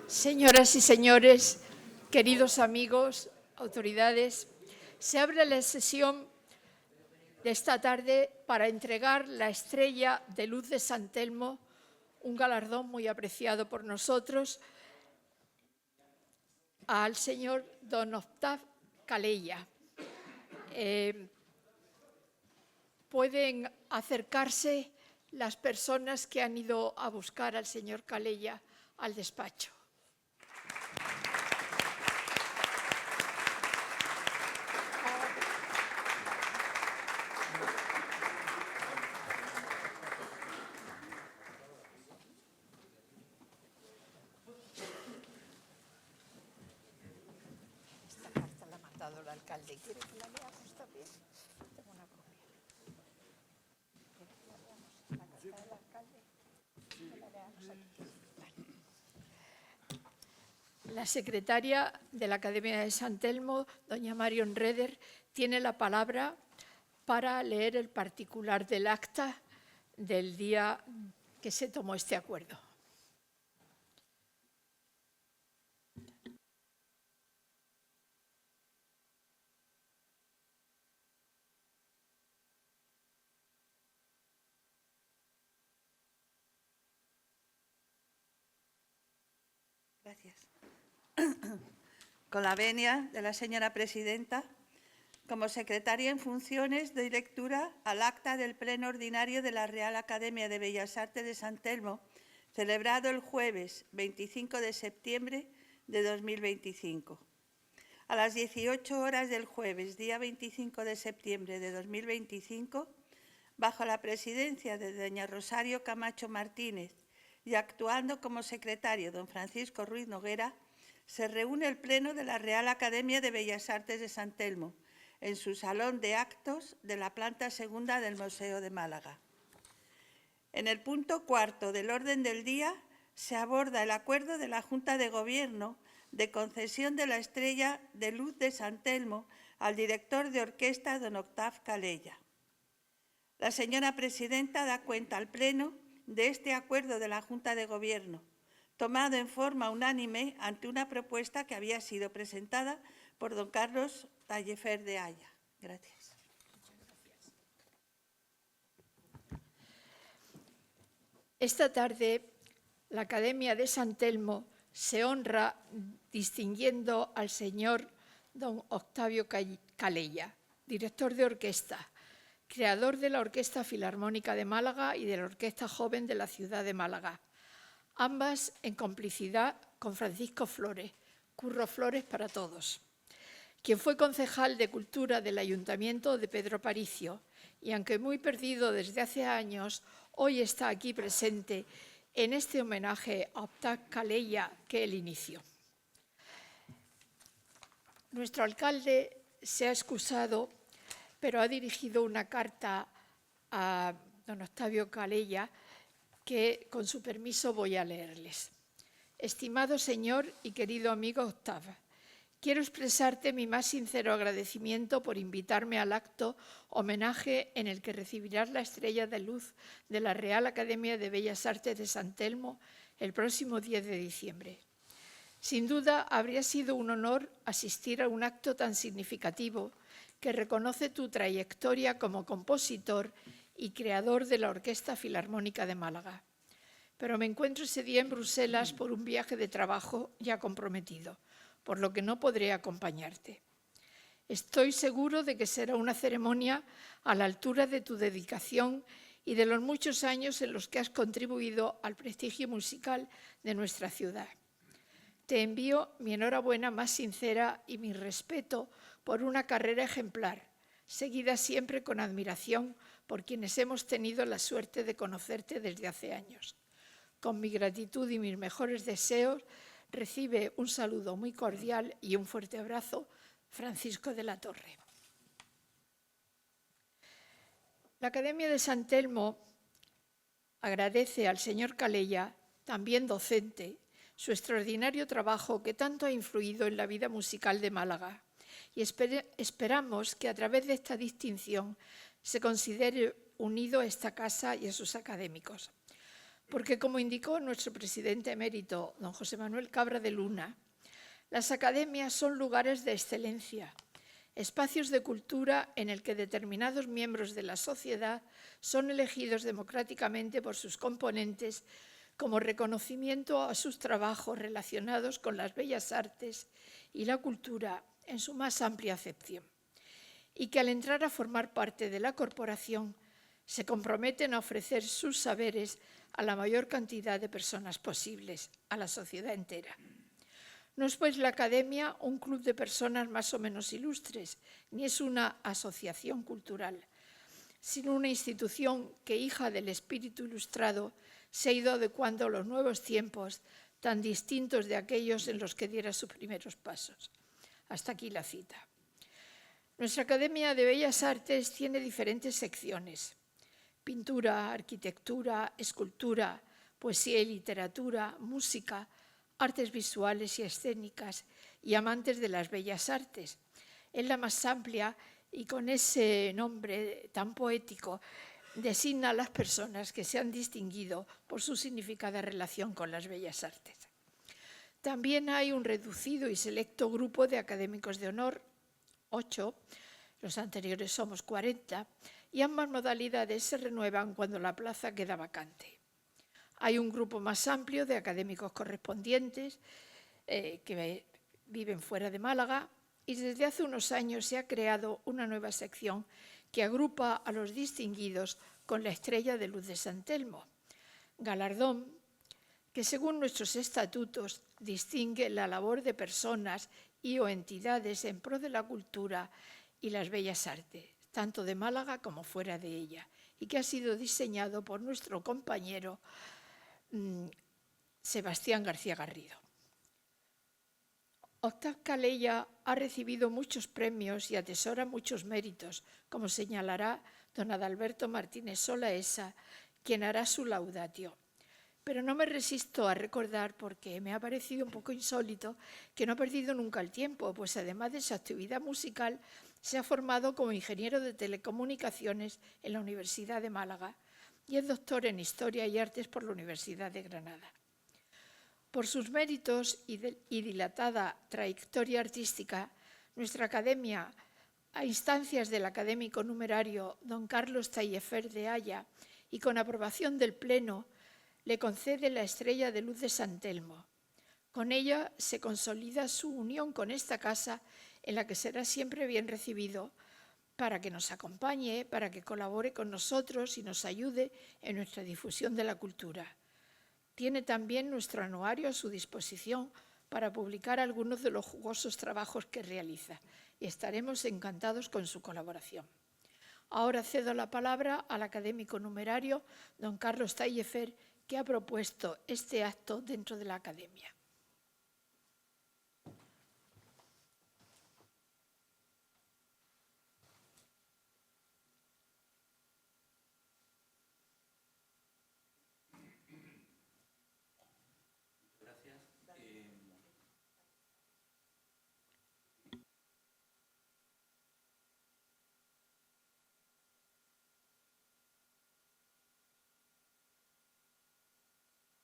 Señoras y señores, queridos amigos, autoridades, se abre la sesión de esta tarde para entregar la Estrella de Luz de San Telmo, un galardón muy apreciado por nosotros, al señor don Octav Calella. Pueden acercarse las personas que han ido a buscar al señor Calella al despacho. Esta carta la ha mandado el alcalde. ¿Quiere que la leamos también? Tengo una copia. ¿Quiere que la leamos? La carta del alcalde. Que la leamos aquí. Vale. La secretaria de la Academia de San Telmo, doña Marion Reder, tiene la palabra para leer el particular del acta del día que se tomó este acuerdo. Gracias. Con la venia de la señora presidenta, como secretaria en funciones, doy lectura al acta del Pleno Ordinario de la Real Academia de Bellas Artes de San Telmo, celebrado el jueves 25 de septiembre de 2025. A las 18 horas del jueves, día 25 de septiembre de 2025, bajo la presidencia de doña Rosario Camacho Martínez y actuando como secretario don Francisco Ruiz Noguera, se reúne el Pleno de la Real Academia de Bellas Artes de San Telmo, en su salón de actos de la planta segunda del Museo de Málaga. En el punto cuarto del orden del día se aborda el acuerdo de la Junta de Gobierno de concesión de la Estrella de Luz de San Telmo al director de orquesta don Octav Calella. La señora presidenta da cuenta al Pleno de este acuerdo de la Junta de Gobierno, tomado en forma unánime ante una propuesta que había sido presentada por don Carlos Tallefer de Aya. Gracias. Esta tarde, la Academia de San Telmo se honra distinguiendo al señor don Octavio Calella, director de orquesta, creador de la Orquesta Filarmónica de Málaga y de la Orquesta Joven de la ciudad de Málaga, ambas en complicidad con Francisco Flores, Curro Flores para todos, quien fue concejal de Cultura del Ayuntamiento de Pedro Paricio y, aunque muy perdido desde hace años, hoy está aquí presente en este homenaje a Octav Calella que él inició. Nuestro alcalde se ha excusado, pero ha dirigido una carta a don Octavio Calella que, con su permiso, voy a leerles. Estimado señor y querido amigo Octav, quiero expresarte mi más sincero agradecimiento por invitarme al acto homenaje en el que recibirás la Estrella de Luz de la Real Academia de Bellas Artes de San Telmo el próximo 10 de diciembre. Sin duda, habría sido un honor asistir a un acto tan significativo que reconoce tu trayectoria como compositor y creador de la Orquesta Filarmónica de Málaga. Pero me encuentro ese día en Bruselas por un viaje de trabajo ya comprometido, por lo que no podré acompañarte. Estoy seguro de que será una ceremonia a la altura de tu dedicación y de los muchos años en los que has contribuido al prestigio musical de nuestra ciudad. Te envío mi enhorabuena más sincera y mi respeto por una carrera ejemplar, seguida siempre con admiración por quienes hemos tenido la suerte de conocerte desde hace años. Con mi gratitud y mis mejores deseos, recibe un saludo muy cordial y un fuerte abrazo, Francisco de la Torre. La Academia de San Telmo agradece al señor Calella, también docente, su extraordinario trabajo que tanto ha influido en la vida musical de Málaga y esperamos que a través de esta distinción se considere unido a esta casa y a sus académicos. Porque, como indicó nuestro presidente emérito, don José Manuel Cabra de Luna, las academias son lugares de excelencia, espacios de cultura en el que determinados miembros de la sociedad son elegidos democráticamente por sus componentes como reconocimiento a sus trabajos relacionados con las bellas artes y la cultura en su más amplia acepción, y que al entrar a formar parte de la corporación se comprometen a ofrecer sus saberes a la mayor cantidad de personas posibles, a la sociedad entera. No es pues la academia un club de personas más o menos ilustres, ni es una asociación cultural, sino una institución que, hija del espíritu ilustrado, se ha ido adecuando a los nuevos tiempos tan distintos de aquellos en los que diera sus primeros pasos. Hasta aquí la cita. Nuestra Academia de Bellas Artes tiene diferentes secciones: pintura, arquitectura, escultura, poesía y literatura, música, artes visuales y escénicas y amantes de las bellas artes. Es la más amplia y con ese nombre tan poético designa a las personas que se han distinguido por su significada relación con las bellas artes. También hay un reducido y selecto grupo de académicos de honor, 8, los anteriores somos 40, y ambas modalidades se renuevan cuando la plaza queda vacante. Hay un grupo más amplio de académicos correspondientes que viven fuera de Málaga, y desde hace unos años se ha creado una nueva sección que agrupa a los distinguidos con la Estrella de Luz de San Telmo, galardón que, según nuestros estatutos, distingue la labor de personas y o entidades en pro de la cultura y las bellas artes, tanto de Málaga como fuera de ella, y que ha sido diseñado por nuestro compañero Sebastián García Garrido. Octave Calella ha recibido muchos premios y atesora muchos méritos, como señalará don Adalberto Martínez Solaesa, quien hará su laudatio. Pero no me resisto a recordar, porque me ha parecido un poco insólito, que no ha perdido nunca el tiempo, pues además de su actividad musical, se ha formado como ingeniero de telecomunicaciones en la Universidad de Málaga y es doctor en Historia y Artes por la Universidad de Granada. Por sus méritos y dilatada trayectoria artística, nuestra academia, a instancias del académico numerario don Carlos Taillefer de Aya y con aprobación del Pleno, le concede la Estrella de Luz de San Telmo. Con ella se consolida su unión con esta casa, en la que será siempre bien recibido, para que nos acompañe, para que colabore con nosotros y nos ayude en nuestra difusión de la cultura. Tiene también nuestro anuario a su disposición para publicar algunos de los jugosos trabajos que realiza, y estaremos encantados con su colaboración. Ahora cedo la palabra al académico numerario don Carlos Taillefer, que ha propuesto este acto dentro de la Academia.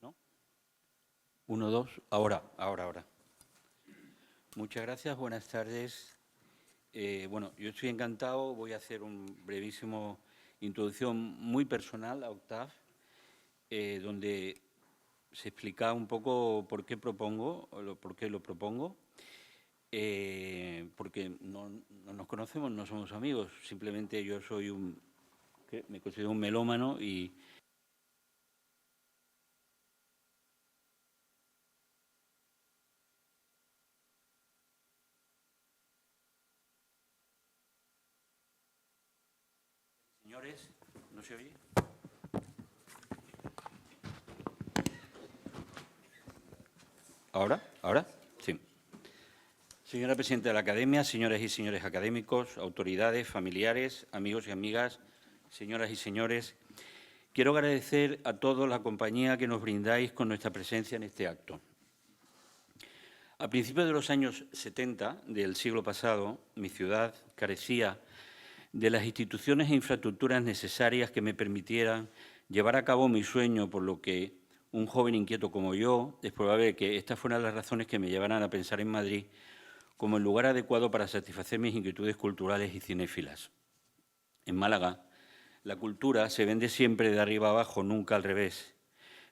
¿No? 1, 2, ahora. Muchas gracias, buenas tardes. Bueno, yo estoy encantado, voy a hacer una brevísima introducción muy personal a Octave, donde se explica un poco por qué lo propongo, porque no nos conocemos, no somos amigos, simplemente yo soy me considero un melómano y señores, ¿no se oye? ¿Ahora? Sí. Señora presidenta de la Academia, señoras y señores académicos, autoridades, familiares, amigos y amigas, señoras y señores, quiero agradecer a todos la compañía que nos brindáis con nuestra presencia en este acto. A principios de los años 70 del siglo pasado, mi ciudad carecía de las instituciones e infraestructuras necesarias que me permitieran llevar a cabo mi sueño, por lo que un joven inquieto como yo, es probable que estas fueran las razones que me llevaran a pensar en Madrid como el lugar adecuado para satisfacer mis inquietudes culturales y cinéfilas. En Málaga, la cultura se vende siempre de arriba abajo, nunca al revés,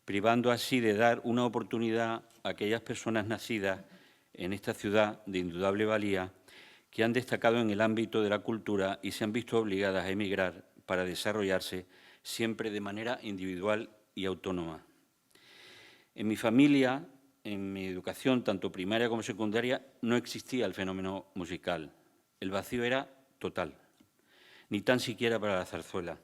privando así de dar una oportunidad a aquellas personas nacidas en esta ciudad de indudable valía que han destacado en el ámbito de la cultura y se han visto obligadas a emigrar para desarrollarse siempre de manera individual y autónoma. En mi familia, en mi educación, tanto primaria como secundaria, no existía el fenómeno musical. El vacío era total, ni tan siquiera para la zarzuela.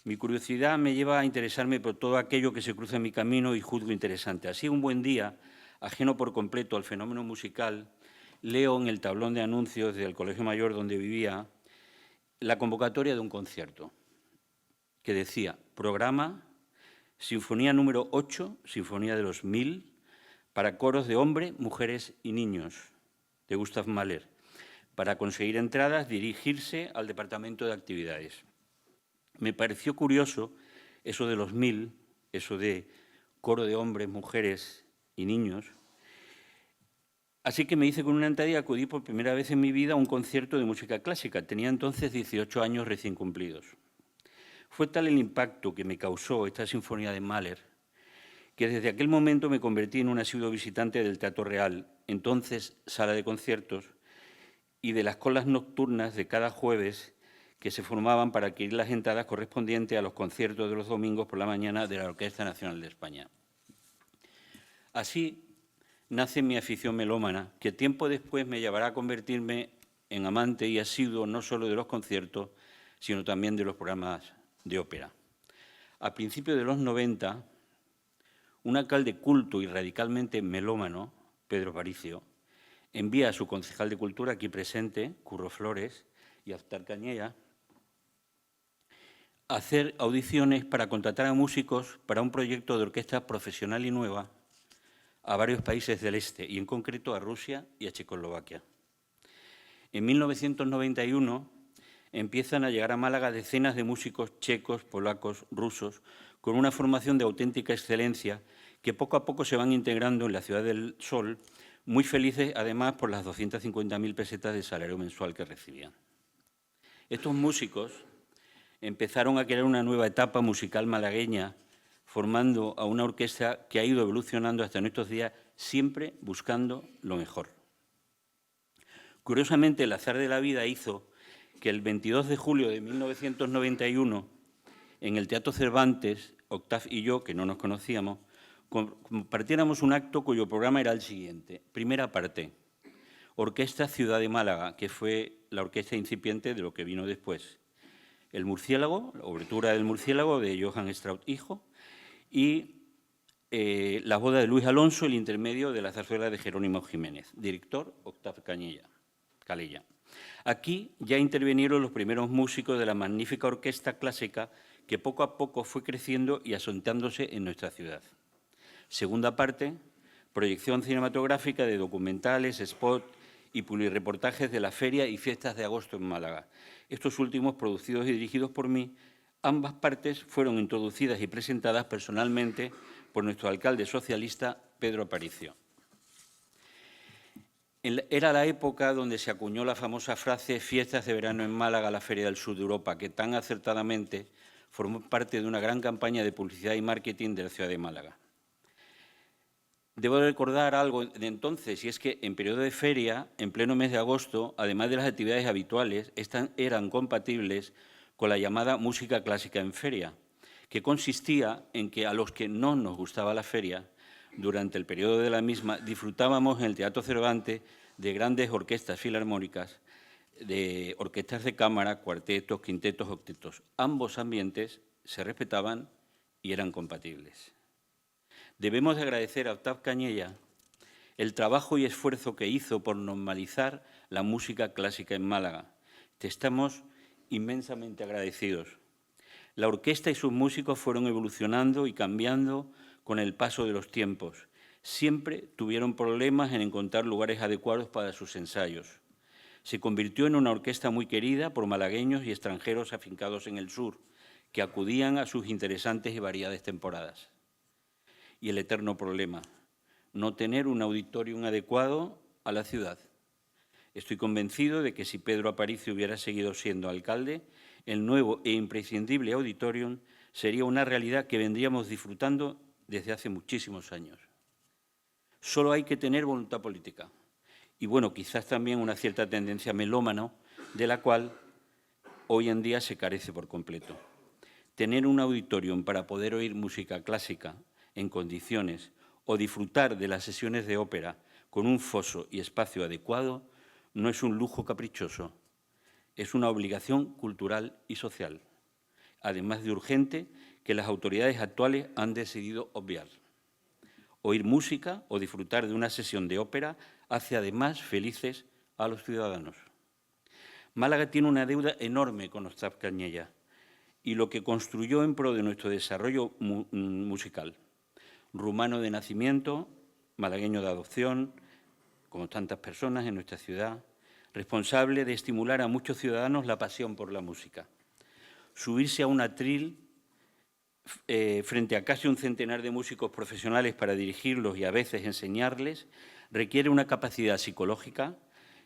Mi curiosidad me lleva a interesarme por todo aquello que se cruza en mi camino y juzgo interesante. Así, un buen día, ajeno por completo al fenómeno musical, leo en el tablón de anuncios del Colegio Mayor donde vivía la convocatoria de un concierto que decía: programa Sinfonía número 8, Sinfonía de los 1000, para coros de hombres, mujeres y niños, de Gustav Mahler. Para conseguir entradas, dirigirse al Departamento de Actividades. Me pareció curioso eso de los 1000, eso de coro de hombres, mujeres y niños. Así que me hice con una entrada y acudí por primera vez en mi vida a un concierto de música clásica. Tenía entonces 18 años recién cumplidos. Fue tal el impacto que me causó esta sinfonía de Mahler que desde aquel momento me convertí en un asiduo visitante del Teatro Real, entonces sala de conciertos, y de las colas nocturnas de cada jueves que se formaban para adquirir las entradas correspondientes a los conciertos de los domingos por la mañana de la Orquesta Nacional de España. Así nace mi afición melómana, que tiempo después me llevará a convertirme en amante y asiduo no solo de los conciertos, sino también de los programas de ópera. A principios de los 90, un alcalde culto y radicalmente melómano, Pedro Aparicio, envía a su concejal de Cultura aquí presente, Curro Flores, y a Aftar Cañella, a hacer audiciones para contratar a músicos para un proyecto de orquesta profesional y nueva a varios países del este, y en concreto a Rusia y a Checoslovaquia. En 1991 empiezan a llegar a Málaga decenas de músicos checos, polacos, rusos, con una formación de auténtica excelencia que poco a poco se van integrando en la Ciudad del Sol, muy felices además por las 250.000 pesetas de salario mensual que recibían. Estos músicos empezaron a crear una nueva etapa musical malagueña, formando a una orquesta que ha ido evolucionando hasta nuestros días, siempre buscando lo mejor. Curiosamente, el azar de la vida hizo que el 22 de julio de 1991, en el Teatro Cervantes, Octav y yo, que no nos conocíamos, compartiéramos un acto cuyo programa era el siguiente. Primera parte, Orquesta Ciudad de Málaga, que fue la orquesta incipiente de lo que vino después. El Murciélago, la obertura del Murciélago de Johann Strauss hijo, y la boda de Luis Alonso, el intermedio de la zarzuela de Jerónimo Jiménez. Director, Octav Calella. Aquí ya intervinieron los primeros músicos de la magnífica orquesta clásica que poco a poco fue creciendo y asentándose en nuestra ciudad. Segunda parte, proyección cinematográfica de documentales, spots y publireportajes de la feria y fiestas de agosto en Málaga. Estos últimos producidos y dirigidos por mí. Ambas partes fueron introducidas y presentadas personalmente por nuestro alcalde socialista, Pedro Aparicio. Era la época donde se acuñó la famosa frase «Fiestas de verano en Málaga, la Feria del Sur de Europa», que tan acertadamente formó parte de una gran campaña de publicidad y marketing de la ciudad de Málaga. Debo recordar algo de entonces, y es que en periodo de feria, en pleno mes de agosto, además de las actividades habituales, estas eran compatibles con la llamada música clásica en feria, que consistía en que a los que no nos gustaba la feria, durante el periodo de la misma, disfrutábamos en el Teatro Cervantes de grandes orquestas filarmónicas, de orquestas de cámara, cuartetos, quintetos, octetos. Ambos ambientes se respetaban y eran compatibles. Debemos de agradecer a Octav Cañella el trabajo y esfuerzo que hizo por normalizar la música clásica en Málaga. Te estamos inmensamente agradecidos. La orquesta y sus músicos fueron evolucionando y cambiando con el paso de los tiempos. Siempre tuvieron problemas en encontrar lugares adecuados para sus ensayos. Se convirtió en una orquesta muy querida por malagueños y extranjeros afincados en el sur, que acudían a sus interesantes y variadas temporadas. Y el eterno problema, no tener un auditorium adecuado a la ciudad. Estoy convencido de que si Pedro Aparicio hubiera seguido siendo alcalde, el nuevo e imprescindible auditorium sería una realidad que vendríamos disfrutando desde hace muchísimos años. Solo hay que tener voluntad política y, bueno, quizás también una cierta tendencia melómana, de la cual hoy en día se carece por completo. Tener un auditorium para poder oír música clásica en condiciones o disfrutar de las sesiones de ópera con un foso y espacio adecuado no es un lujo caprichoso, es una obligación cultural y social, además de urgente que las autoridades actuales han decidido obviar. Oír música o disfrutar de una sesión de ópera hace además felices a los ciudadanos. Málaga tiene una deuda enorme con Ostap Cañella y lo que construyó en pro de nuestro desarrollo musical. Rumano de nacimiento, malagueño de adopción, como tantas personas en nuestra ciudad, responsable de estimular a muchos ciudadanos la pasión por la música. Subirse a un atril frente a casi un centenar de músicos profesionales para dirigirlos y a veces enseñarles, requiere una capacidad psicológica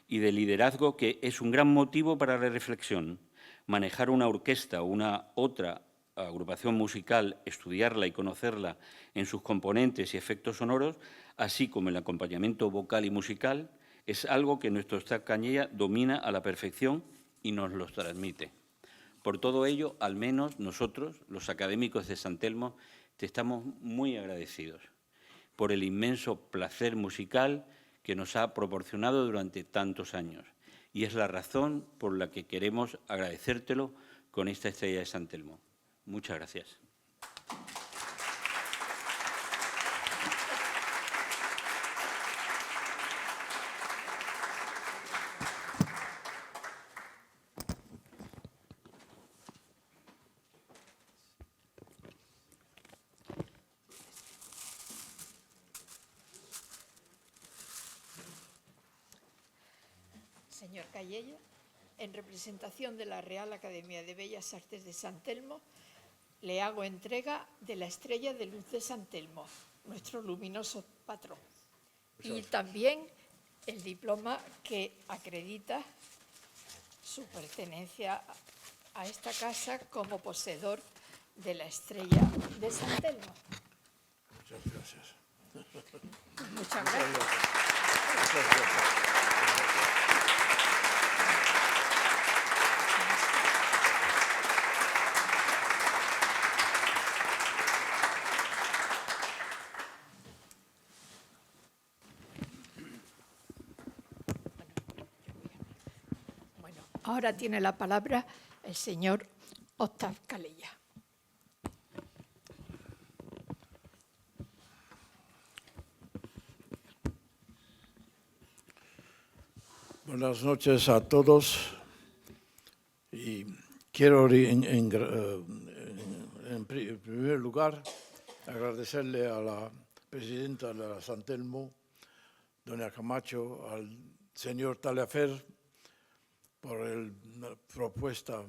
y de liderazgo que es un gran motivo para la reflexión. Manejar una orquesta o una otra agrupación musical, estudiarla y conocerla en sus componentes y efectos sonoros, así como el acompañamiento vocal y musical, es algo que nuestro Ostap Cañella domina a la perfección y nos lo transmite. Por todo ello, al menos nosotros, los académicos de San Telmo, te estamos muy agradecidos por el inmenso placer musical que nos ha proporcionado durante tantos años. Y es la razón por la que queremos agradecértelo con esta estrella de San Telmo. Muchas gracias. Señor Cañella, en representación de la Real Academia de Bellas Artes de San Telmo, le hago entrega de la Estrella de Luz de San Telmo, nuestro luminoso patrón, y también el diploma que acredita su pertenencia a esta casa como poseedor de la Estrella de San Telmo. Muchas gracias. Muchas gracias. Muchas gracias. Bueno, ahora tiene la palabra el señor Ostap Cañella. Buenas noches a todos y quiero en primer lugar agradecerle a la presidenta de la San Telmo, doña Camacho, al señor Taliaferro por la propuesta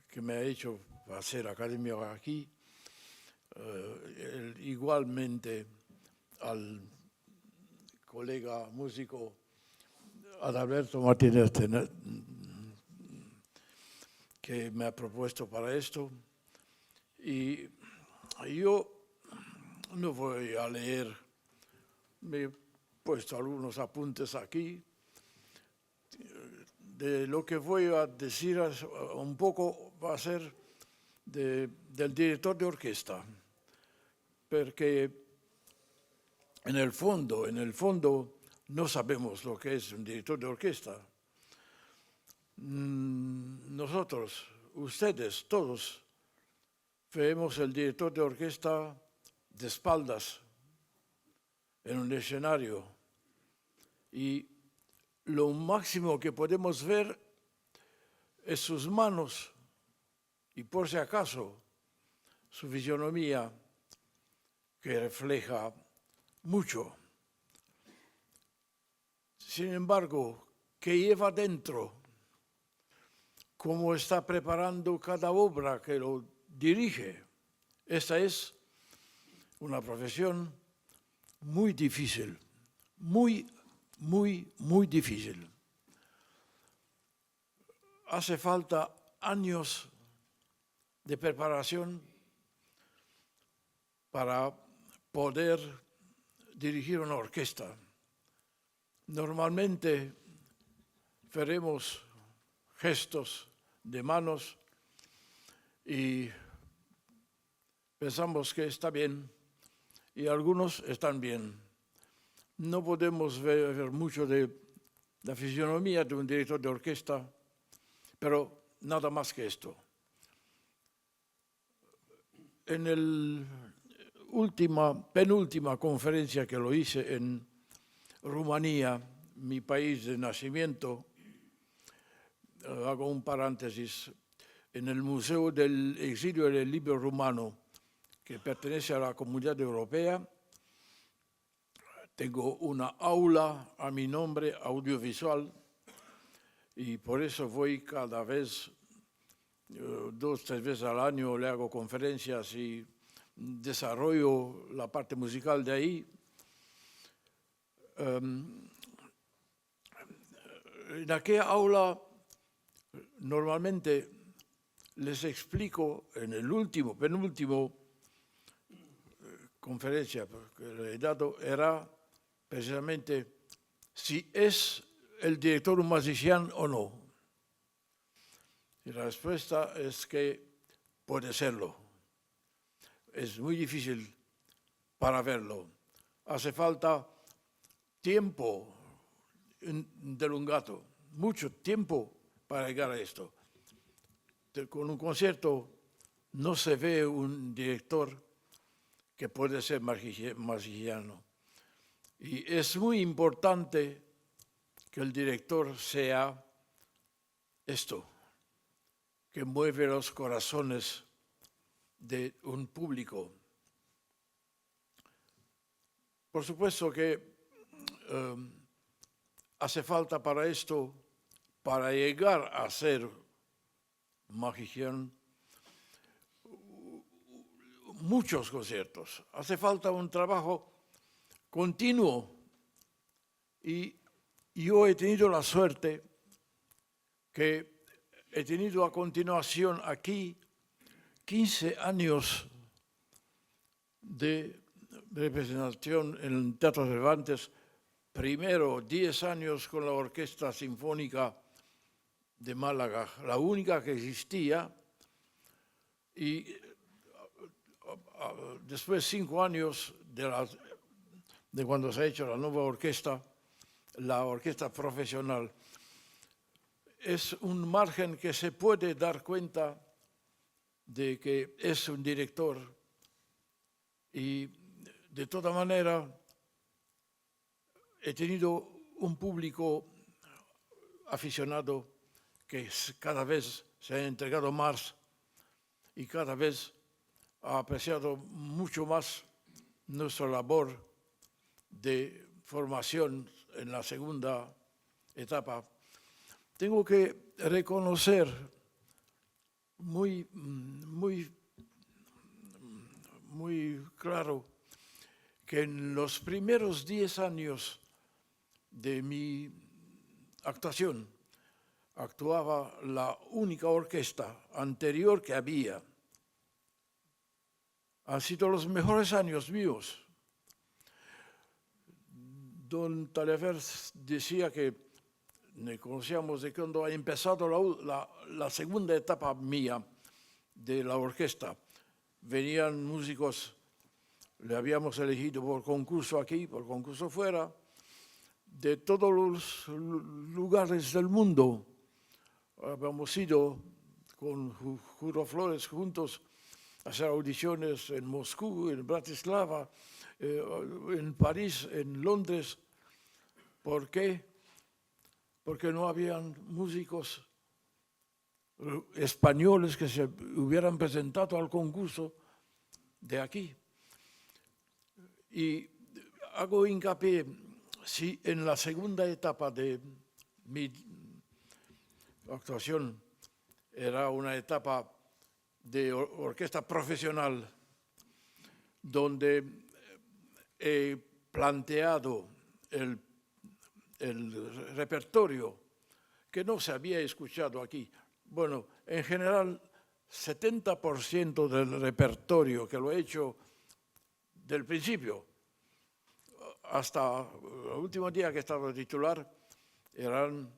que me ha hecho para ser académico aquí, igualmente al colega músico Adalberto Martínez, que me ha propuesto para esto. Y yo no voy a leer, me he puesto algunos apuntes aquí. De lo que voy a decir un poco va a ser del director de orquesta, porque en el fondo no sabemos lo que es un director de orquesta. Nosotros, ustedes, todos, vemos el director de orquesta de espaldas en un escenario y lo máximo que podemos ver es sus manos y, por si acaso, su fisionomía, que refleja mucho. Sin embargo, ¿qué lleva dentro? ¿Cómo está preparando cada obra que lo dirige. Esta es una profesión muy difícil, muy difícil. Hace falta años de preparación para poder dirigir una orquesta. Normalmente veremos gestos de manos y pensamos que está bien, y algunos están bien. No podemos ver mucho de la fisionomía de un director de orquesta, pero nada más que esto. En la penúltima conferencia que lo hice en Rumanía, mi país de nacimiento, hago un paréntesis, en el Museo del Exilio del Libro Rumano, que pertenece a la Comunidad Europea, tengo una aula a mi nombre audiovisual y por eso voy cada vez, 2 o 3 veces al año, le hago conferencias y desarrollo la parte musical de ahí. En aquella aula normalmente les explico en el penúltimo conferencia que le he dado, era precisamente si es el director un musician o no. Y la respuesta es que puede serlo. Es muy difícil para verlo. Hace falta tiempo del un gato, mucho tiempo para llegar a esto. Con un concierto no se ve un director que puede ser musiciano. Y es muy importante que el director sea esto, que mueve los corazones de un público. Por supuesto que hace falta para esto, para llegar a ser musician, muchos conciertos. Hace falta un trabajo continuo. Y yo he tenido la suerte que he tenido a continuación aquí 15 años de representación en el Teatro Cervantes, primero 10 años con la Orquesta Sinfónica de Málaga, la única que existía, y después 5 años de cuando se ha hecho la nueva orquesta, la orquesta profesional. Es un margen que se puede dar cuenta de que es un director y de toda manera he tenido un público aficionado que cada vez se ha entregado más y cada vez ha apreciado mucho más nuestra labor de formación en la segunda etapa. Tengo que reconocer muy claro que en los primeros 10 años de mi actuación actuaba la única orquesta anterior que había. Han sido los mejores años míos. Don Taillefer decía que me conocíamos de cuando ha empezado la segunda etapa mía de la orquesta. Venían músicos, le habíamos elegido por concurso aquí, por concurso fuera, de todos los lugares del mundo. Habíamos ido con Juro Flores juntos a hacer audiciones en Moscú, en Bratislava, en París, en Londres. ¿Por qué? Porque no habían músicos españoles que se hubieran presentado al concurso de aquí. Y hago hincapié, si en la segunda etapa de mi actuación era una etapa de orquesta profesional, donde he planteado el repertorio que no se había escuchado aquí. Bueno, en general, 70% del repertorio que lo he hecho del principio hasta el último día que estaba titular, eran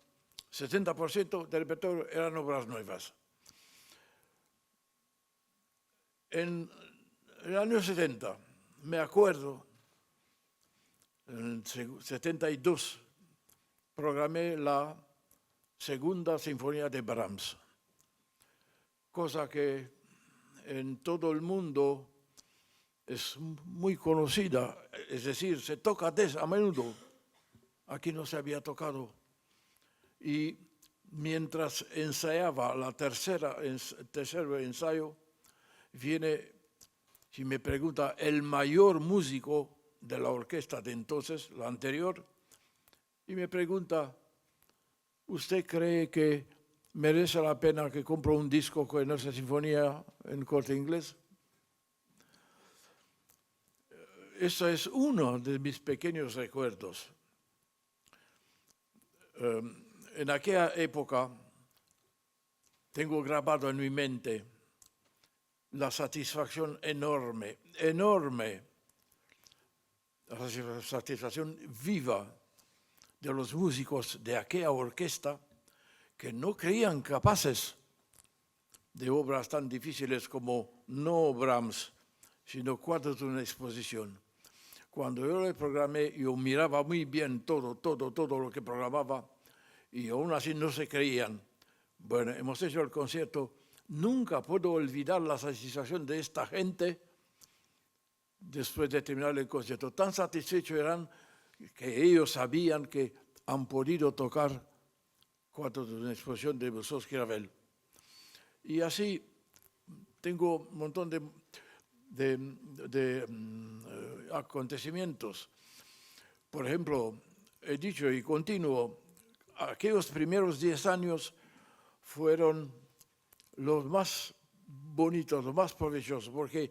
70% del repertorio eran obras nuevas. En el año 70, me acuerdo, en el 72, programé la segunda sinfonía de Brahms, cosa que en todo el mundo es muy conocida, es decir, se toca a menudo. Aquí no se había tocado. Y mientras ensayaba el tercer ensayo, viene, si me pregunta, el mayor músico de la orquesta de entonces, la anterior, y me pregunta, ¿usted cree que merece la pena que compre un disco con esa sinfonía en Corte Inglés? Eso es uno de mis pequeños recuerdos. En aquella época tengo grabado en mi mente la satisfacción enorme, la satisfacción viva de los músicos de aquella orquesta que no creían capaces de obras tan difíciles como no Brahms, sino cuadros de una exposición. Cuando yo le programé, yo miraba muy bien todo lo que programaba y aún así no se creían. Bueno, hemos hecho el concierto. Nunca puedo olvidar la satisfacción de esta gente después de terminar el concierto. Tan satisfechos eran que ellos sabían que han podido tocar cuadros de una exposición de Mussorgsky-Ravel. Y así tengo un montón de acontecimientos. Por ejemplo, he dicho y continúo, aquellos primeros 10 años fueron los más bonitos, los más provechosos, porque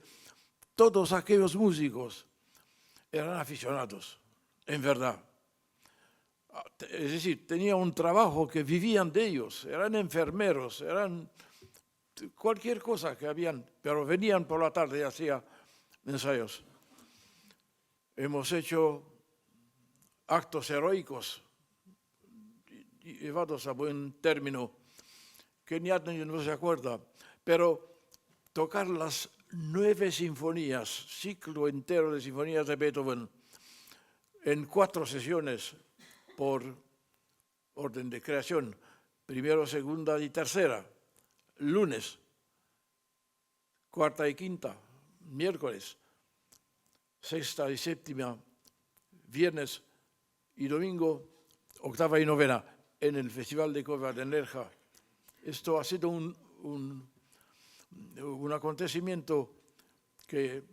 todos aquellos músicos eran aficionados, en verdad. Es decir, tenían un trabajo que vivían de ellos, eran enfermeros, eran cualquier cosa que habían, pero venían por la tarde y hacían ensayos. Hemos hecho actos heroicos llevados a buen término, que ni no se acuerda, pero tocar las 9 sinfonías, ciclo entero de sinfonías de Beethoven, en 4 sesiones por orden de creación, primero, segunda y tercera, lunes, cuarta y quinta, miércoles, sexta y séptima, viernes y domingo, octava y novena, en el Festival de Copa de Nerja. Esto ha sido un acontecimiento que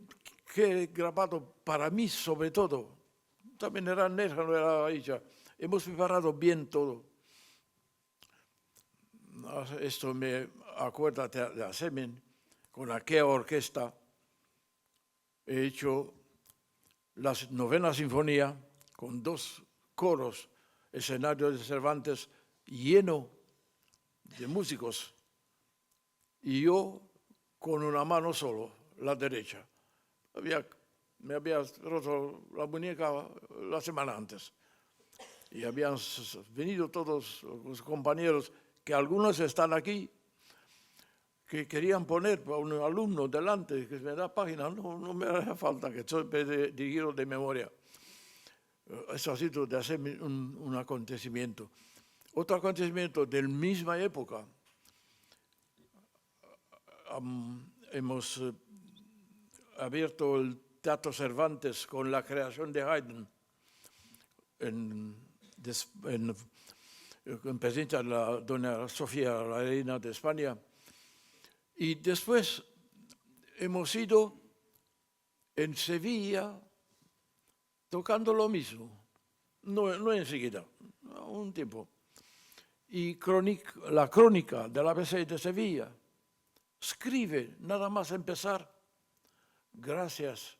he grabado para mí sobre todo. También era Nerja, no era ella. Hemos preparado bien todo. Esto me acuerda de Asemen, con aquella orquesta. He hecho la 9ª sinfonía con 2 coros, escenario de Cervantes lleno de músicos, y yo con una mano solo, la derecha. Me había roto la muñeca la semana antes. Y habían venido todos los compañeros, que algunos están aquí, que querían poner a un alumno delante, que me da página, no me hace falta, que estoy dirigido de memoria. Eso ha sido de hacer un acontecimiento. Otro acontecimiento de la misma época, hemos abierto el Teatro Cervantes con la creación de Haydn en presencia de la doña Sofía, la reina de España. Y después hemos ido en Sevilla tocando lo mismo, no enseguida, un tiempo. Y la crónica de la ABC de Sevilla escribe, nada más empezar, gracias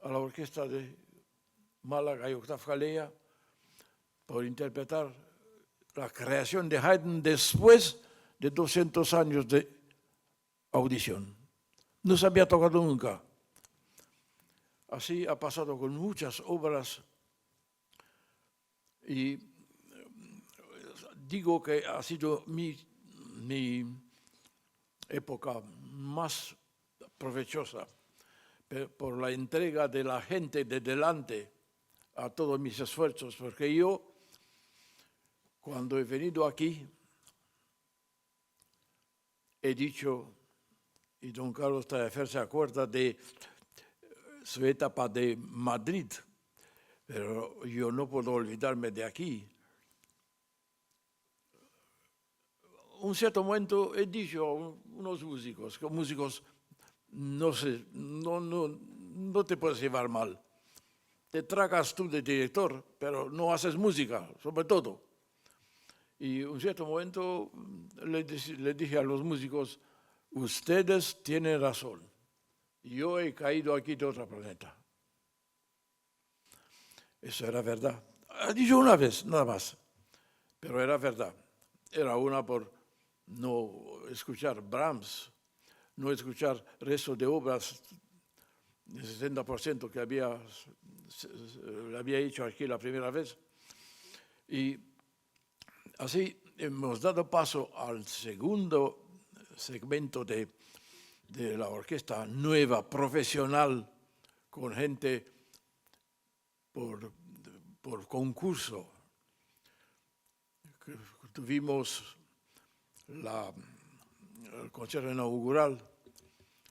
a la orquesta de Málaga y Octave Calleja por interpretar la creación de Haydn después de 200 años de audición. No se había tocado nunca. Así ha pasado con muchas obras y digo que ha sido mi época más provechosa por la entrega de la gente de delante a todos mis esfuerzos, porque yo, cuando he venido aquí, he dicho, y don Carlos Taillefer se acuerda de su etapa de Madrid, pero yo no puedo olvidarme de aquí. Un cierto momento he dicho a unos músicos, que músicos no te puedes llevar mal. Te tragas tú de director, pero no haces música, sobre todo. Y un cierto momento le dije a los músicos, ustedes tienen razón. Yo he caído aquí de otro planeta. Eso era verdad. Ha dicho una vez, nada más. Pero era verdad. Era una por no escuchar Brahms, no escuchar el resto de obras, el 60% que había hecho aquí la primera vez. Y así hemos dado paso al segundo segmento de la orquesta nueva, profesional, con gente por concurso. Tuvimos el concierto inaugural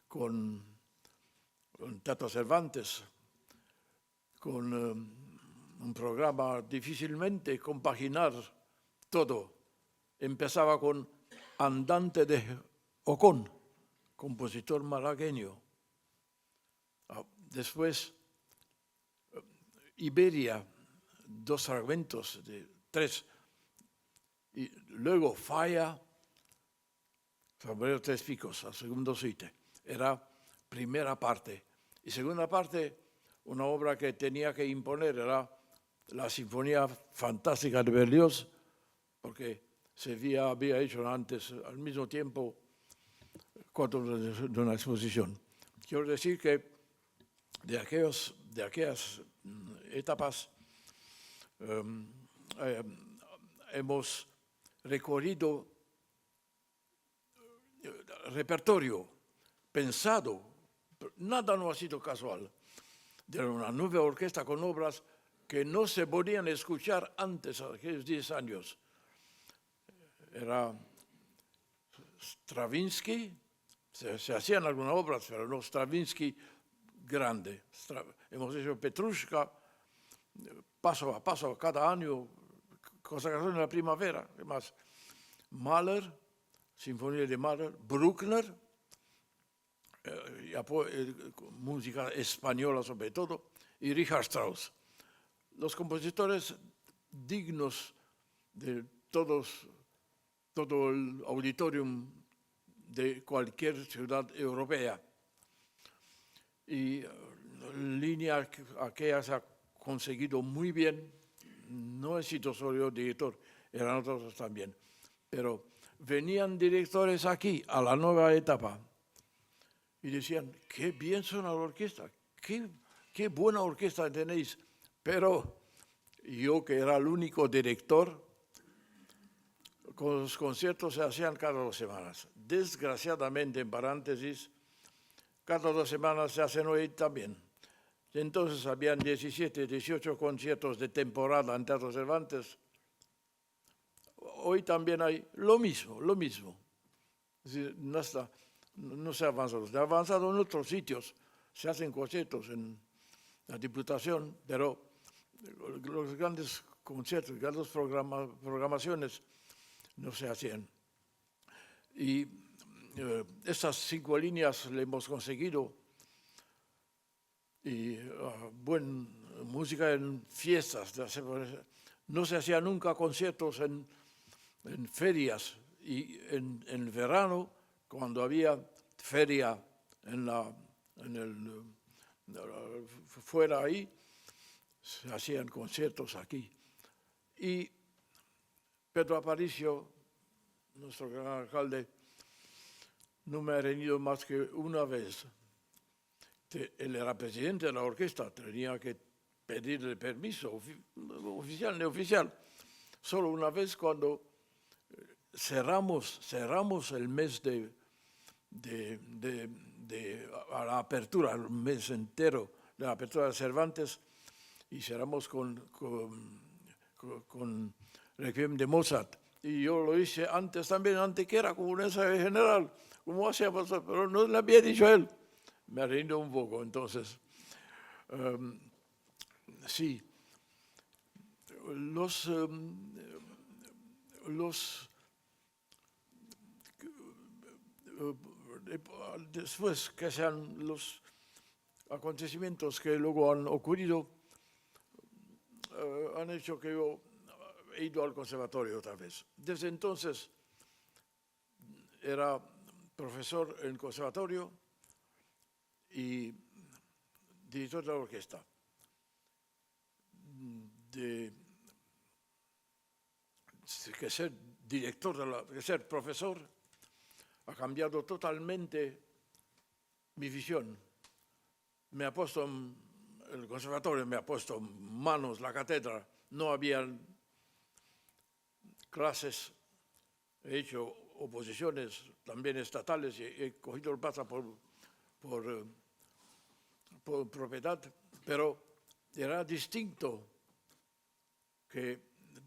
con Tato Cervantes, con un programa difícilmente compaginar todo. Empezaba con Andante de Ocón, compositor malagueño. Después, Iberia, 2 fragmentos de 3. Y luego Falla, Sombrero 3 picos, al segundo suite. Era primera parte. Y segunda parte, una obra que tenía que imponer era la Sinfonía Fantástica de Berlioz, porque se había hecho antes, al mismo tiempo, 4 de una exposición. Quiero decir que de aquellas etapas hemos recorrido repertorio pensado, nada no ha sido casual, de una nueva orquesta con obras que no se podían escuchar antes, a aquellos 10 años. Era Stravinsky, se hacían algunas obras, pero no Stravinsky grande. Hemos hecho Petrushka, paso a paso, cada año, Consagración de la Primavera, además Mahler, Sinfonía de Mahler, Bruckner, música española sobre todo, y Richard Strauss. Los compositores dignos de todo el auditorium de cualquier ciudad europea. Y línea aquella se ha conseguido muy bien. No he sido solo yo director, eran otros también. Pero venían directores aquí, a la nueva etapa, y decían, qué bien suena la orquesta, qué buena orquesta tenéis. Pero yo, que era el único director, con los conciertos se hacían cada 2 semanas. Desgraciadamente, en paréntesis, cada 2 semanas se hacen hoy también. Entonces habían 17, 18 conciertos de temporada en Teatro Cervantes. Hoy también hay lo mismo. Es decir, no se ha avanzado. Se ha avanzado en otros sitios. Se hacen conciertos en la Diputación, pero los grandes conciertos, grandes programaciones no se hacían. Y estas 5 líneas le hemos conseguido. Y música en fiestas. No se hacían nunca conciertos en ferias. Y en el verano cuando había feria fuera ahí, se hacían conciertos aquí. Y Pedro Aparicio, nuestro gran alcalde, no me ha reunido más que una vez. Él era presidente de la orquesta, tenía que pedirle permiso, oficial, neoficial. Solo una vez cuando cerramos el mes a la apertura, el mes entero de la apertura de Cervantes, y cerramos con Requiem de Mozart. Y yo lo hice antes también, antes que era como un ensayo general, como hacía pasar, pero no le había dicho a él. Me ha reído un poco, entonces. Sí, después que sean los acontecimientos que luego han ocurrido, han hecho que yo he ido al conservatorio otra vez. Desde entonces era profesor en el conservatorio y director de la orquesta. Que ser director, que ser profesor, ha cambiado totalmente mi visión. Me ha puesto el conservatorio, me ha puesto en manos la cátedra. No había clases, he hecho oposiciones también estatales y he cogido el plaza por propiedad, pero era distinto que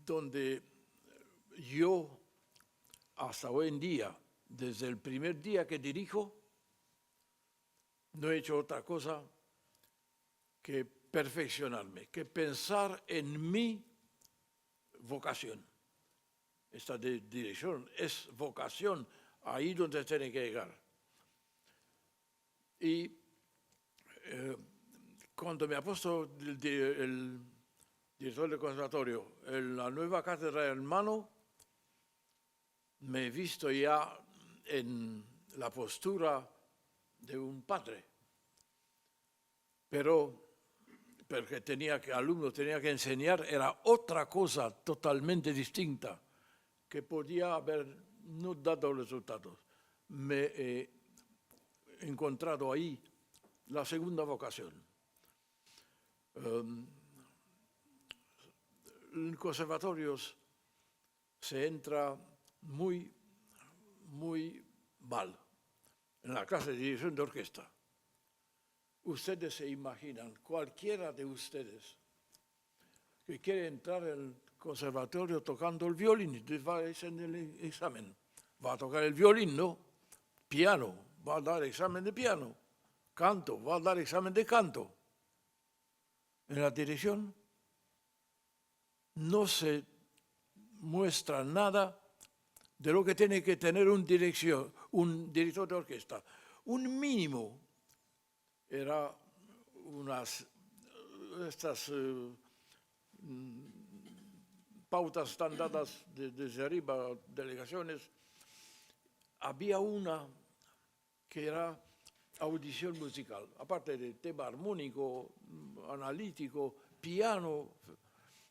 donde yo hasta hoy en día, desde el primer día que dirijo, no he hecho otra cosa que perfeccionarme, que pensar en mi vocación. Esta dirección es vocación, ahí donde tiene que llegar. Y cuando me ha puesto el director del conservatorio en la nueva cátedra en mano, me he visto ya en la postura de un padre, pero porque alumno tenía que enseñar, era otra cosa totalmente distinta, que podía haber no dado resultados. Me he encontrado ahí la segunda vocación. En conservatorios se entra muy mal en la clase de dirección de orquesta. Ustedes se imaginan, cualquiera de ustedes que quiere entrar en el conservatorio tocando el violín, va a hacer el examen, va a tocar el violín, ¿no? Piano, va a dar examen de piano. Canto, va a dar examen de canto. En la dirección no se muestra nada de lo que tiene que tener un director de orquesta. Un mínimo era estas pautas están dadas desde arriba, delegaciones. Había una que era audición musical, aparte de tema armónico, analítico, piano,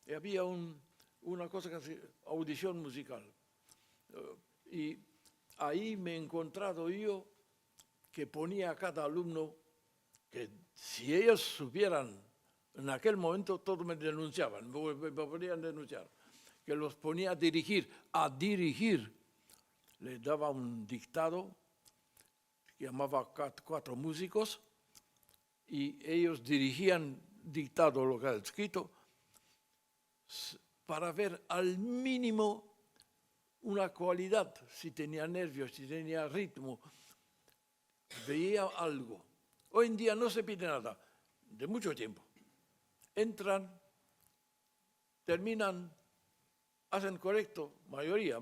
y había una cosa que se audición musical. Y ahí me he encontrado yo que ponía a cada alumno que si ellos supieran, en aquel momento todos me denunciaban, me ponían a denunciar, que los ponía a dirigir. Les daba un dictado, llamaba 4 músicos, y ellos dirigían dictado lo que era escrito, para ver al mínimo una cualidad, si tenía nervios, si tenía ritmo, veía algo. Hoy en día no se pide nada, de mucho tiempo. Entran, terminan, hacen correcto, mayoría,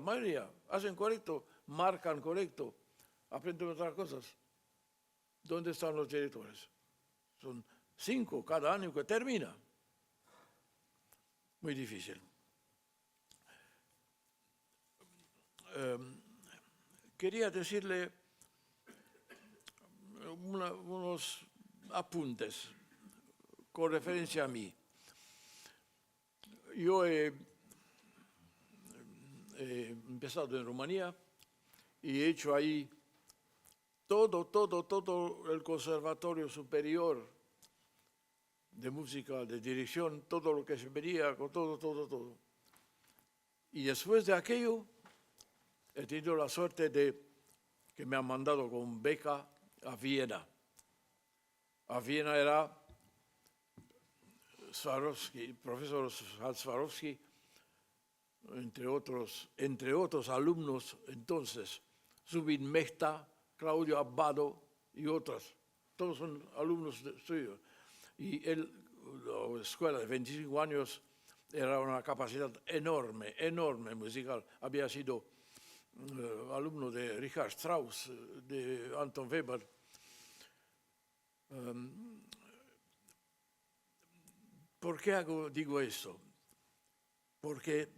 hacen correcto, marcan correcto, aprenden otras cosas. ¿Dónde están los directores? Son 5 cada año que termina. Muy difícil. Quería decirle unos apuntes con referencia a mí. Yo he empezado en Rumanía y he hecho ahí todo el Conservatorio Superior de Música, de Dirección, todo lo que se venía, con todo. Y después de aquello, he tenido la suerte de que me han mandado con beca a Viena. A Viena era Swarovski, profesor Swarovski, entre otros alumnos entonces, Zubin Mehta, Claudio Abbado y otros. Todos son alumnos suyos. Y la escuela de 25 años era una capacidad enorme musical. Había sido alumno de Richard Strauss, de Anton Weber. ¿Por qué digo esto? Porque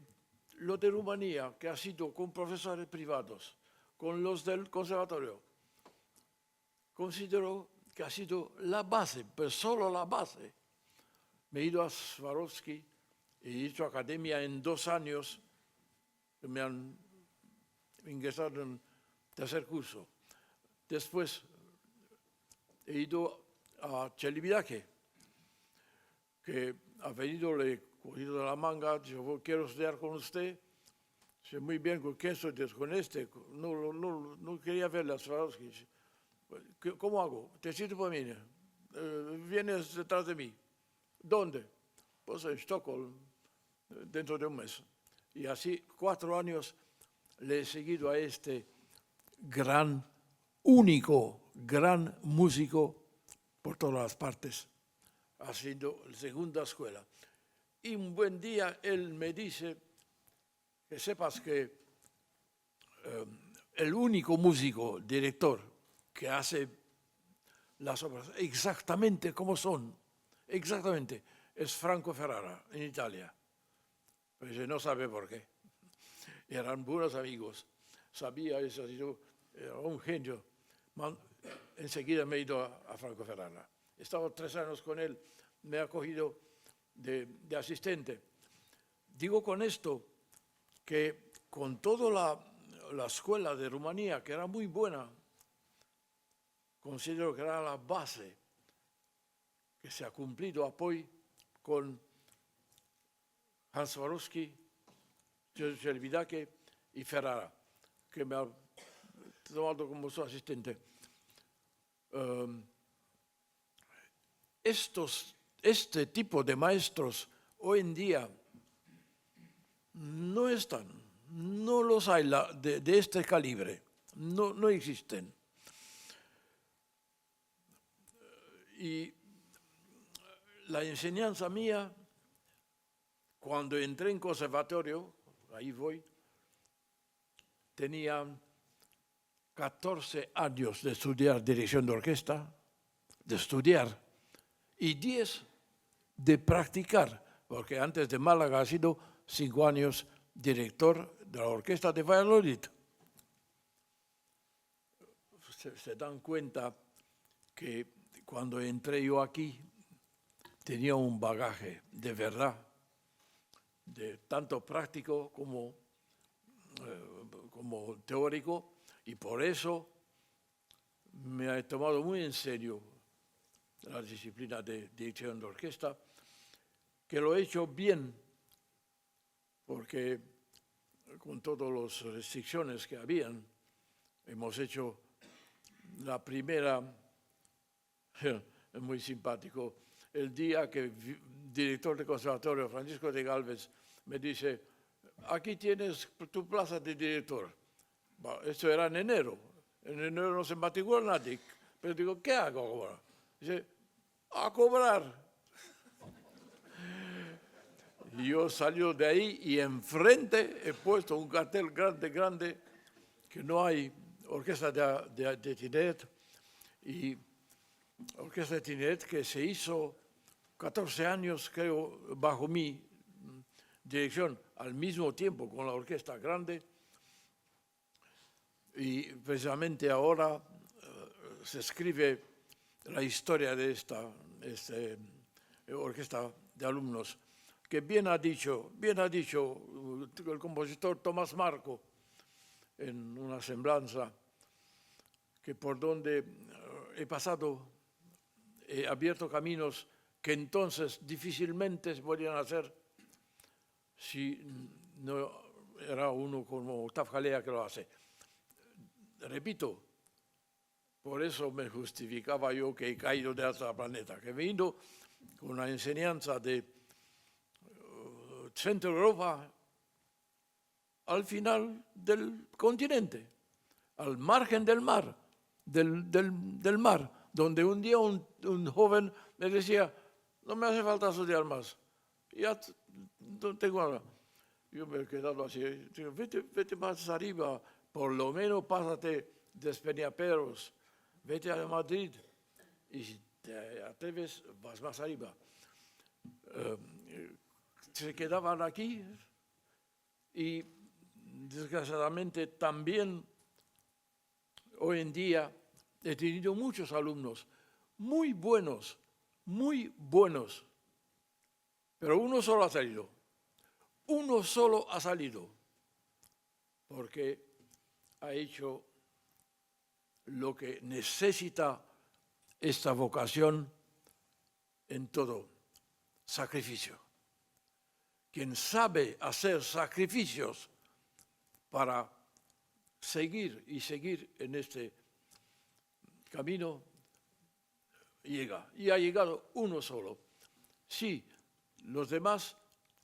lo de Rumanía, que ha sido con profesores privados, con los del conservatorio, considero que ha sido la base, pero solo la base. Me he ido a Swarovski, he hecho academia en 2 años, me han ingresado en tercer curso. Después he ido a Celibidache, que ha venido, le he cogido de la manga, dijo, quiero estudiar con usted. Dice, muy bien, ¿con qué estudias? Con este. No quería verle a Swarovski. ¿Cómo hago? Te cito por mí. Vienes detrás de mí. ¿Dónde? Pues en Estocolmo, dentro de un mes. Y así 4 años le he seguido a este único gran músico por todas las partes. Ha sido la segunda escuela. Y un buen día él me dice que sepas que el único músico, director, que hace las obras exactamente como son, exactamente, es Franco Ferrara, en Italia. Pues no sabe por qué. Eran buenos amigos. Sabía eso, era un genio. Enseguida me he ido a Franco Ferrara. He estado 3 años con él, me ha cogido de asistente. Digo con esto que con toda la escuela de Rumanía, que era muy buena, considero que era la base que se ha cumplido apoyo con Hans Swarovski, Celibidache y Ferrara, que me ha tomado como su asistente. Este tipo de maestros hoy en día no están, no los hay de este calibre, no existen. Y la enseñanza mía, cuando entré en conservatorio, ahí voy, tenía 14 años de estudiar dirección de orquesta, y 10 de practicar, porque antes de Málaga ha sido 5 años director de la orquesta de Valladolid. Se dan cuenta que cuando entré yo aquí tenía un bagaje de verdad, de tanto práctico como teórico, y por eso me he tomado muy en serio la disciplina de dirección de orquesta, que lo he hecho bien, porque con todas las restricciones que habían, hemos hecho la primera, es muy simpático, el día que el director del conservatorio, Francisco de Galvez, me dice, aquí tienes tu plaza de director. Esto era en enero no se matriculó nadie, pero digo, ¿qué hago ahora? Dice, a cobrar. Y yo salí de ahí y enfrente he puesto un cartel grande, que no hay orquesta de Tineret, y orquesta de Tineret que se hizo 14 años, creo, bajo mi dirección, al mismo tiempo con la orquesta grande, y precisamente ahora se escribe la historia de esta orquesta de alumnos, que bien ha dicho el compositor Tomás Marco en una semblanza, que por donde he pasado, he abierto caminos que entonces difícilmente se podían hacer si no era uno como Octave Jalea que lo hace. Repito, por eso me justificaba yo que he caído de otro planeta, que he venido con la enseñanza de Centro Europa al final del continente, al margen del mar, del mar, donde un día un joven me decía, no me hace falta estudiar más, ya no tengo nada. Yo me he quedado así, digo, vete más arriba, por lo menos pásate de Peñaperros, vete a Madrid y si te atreves vas más arriba. Se quedaban aquí y desgraciadamente también hoy en día he tenido muchos alumnos muy buenos, pero uno solo ha salido, porque ha hecho lo que necesita esta vocación en todo, sacrificio. Quien sabe hacer sacrificios para seguir en este camino, llega. Y ha llegado uno solo. Sí, los demás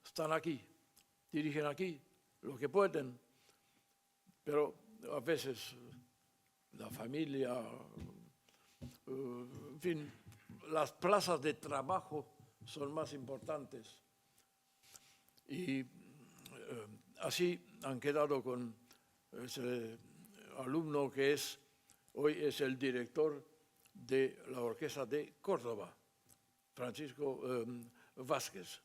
están aquí, dirigen aquí lo que pueden, pero a veces la familia, en fin, las plazas de trabajo son más importantes. Y así han quedado con ese alumno que hoy es el director de la Orquesta de Córdoba, Francisco Vázquez.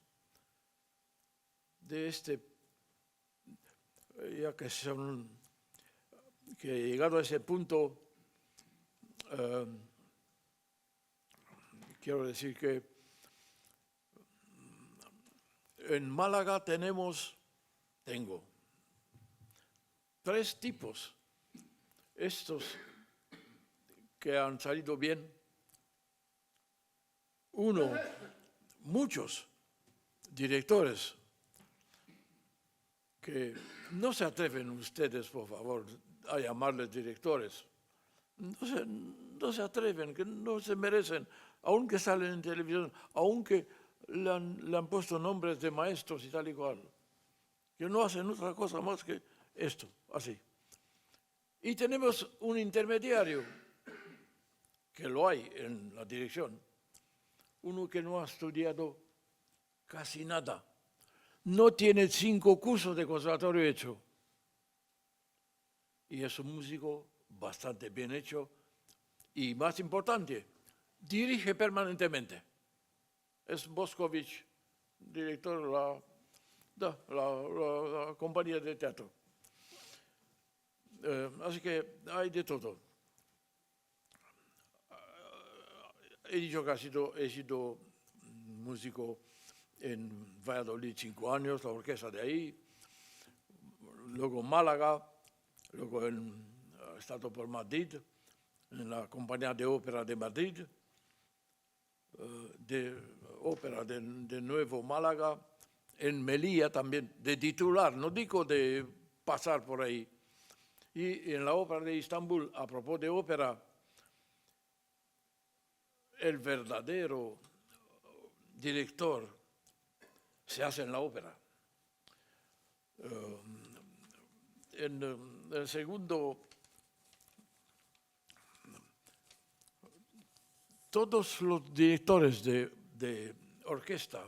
Ya que he llegado a ese punto, quiero decir que en Málaga tengo 3 tipos. Estos que han salido bien. Muchos directores que no se atreven ustedes, por favor, a llamarles directores. No se atreven, que no se merecen, aunque salen en televisión, aunque le han puesto nombres de maestros y tal y cual, que no hacen otra cosa más que esto, así. Y tenemos un intermediario, que lo hay en la dirección, uno que no ha estudiado casi nada, no tiene 5 cursos de conservatorio hecho, y es un músico bastante bien hecho, y más importante, dirige permanentemente. Es Boscovich, director de la compañía de teatro. Así que hay de todo. He dicho que he sido músico en Valladolid 5 años, la orquesta de ahí, luego en Málaga, luego he estado por Madrid, en la compañía de ópera de Madrid, de ópera de Nuevo Málaga, en Melilla también, de titular, no digo de pasar por ahí. Y en la ópera de Estambul, a propósito de ópera, el verdadero director se hace en la ópera. En el segundo, todos los directores de orquesta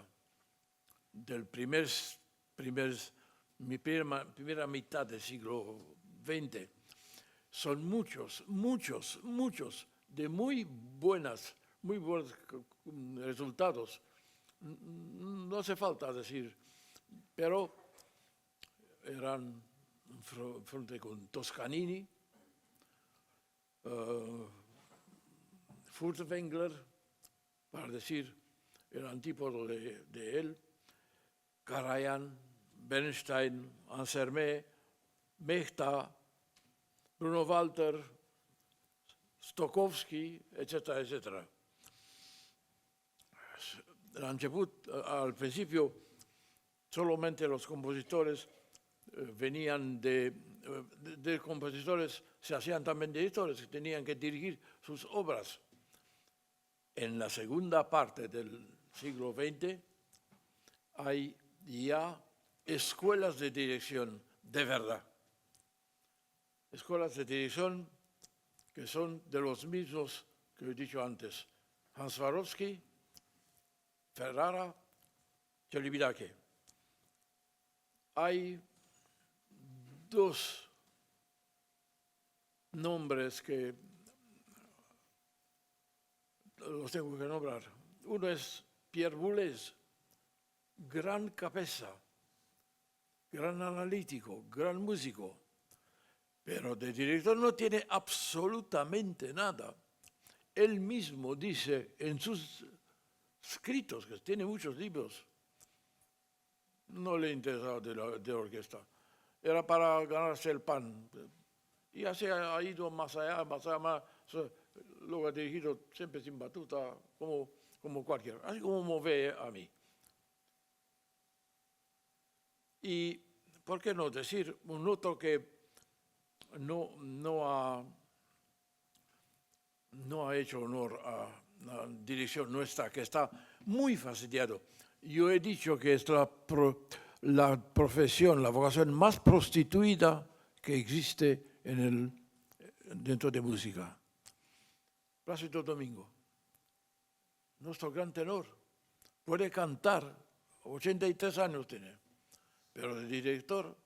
del primera mitad del siglo XX son muchos de muy buenos resultados. No hace falta decir, pero eran frente con Toscanini, Furtwängler, para decir el antípodo de él, Karajan, Bernstein, Ansermet, Mechta, Bruno Walter, Stokowski, etcétera, etcétera. Al principio, solamente los compositores venían de compositores, se hacían también directores que tenían que dirigir sus obras. En la segunda parte del siglo XX hay ya escuelas de dirección de verdad. Escuelas de dirección que son de los mismos que he dicho antes, Hans Swarovski, Ferrara, Celibidache. Hay dos nombres que los tengo que nombrar. Uno es Pierre Boulez, gran cabeza, gran analítico, gran músico, pero de director no tiene absolutamente nada. Él mismo dice en sus escritos, que tiene muchos libros, no le interesaba de orquesta, era para ganarse el pan. Y así ha ido más allá, más. Luego ha dirigido siempre sin batuta, como cualquiera, así como me ve a mí. Y, ¿por qué no decir un otro que no ha hecho honor a la dirección nuestra, que está muy fastidiado? Yo he dicho que es la profesión, la vocación más prostituida que existe dentro de música. Plácido Domingo, nuestro gran tenor, puede cantar, 83 años tiene, pero el director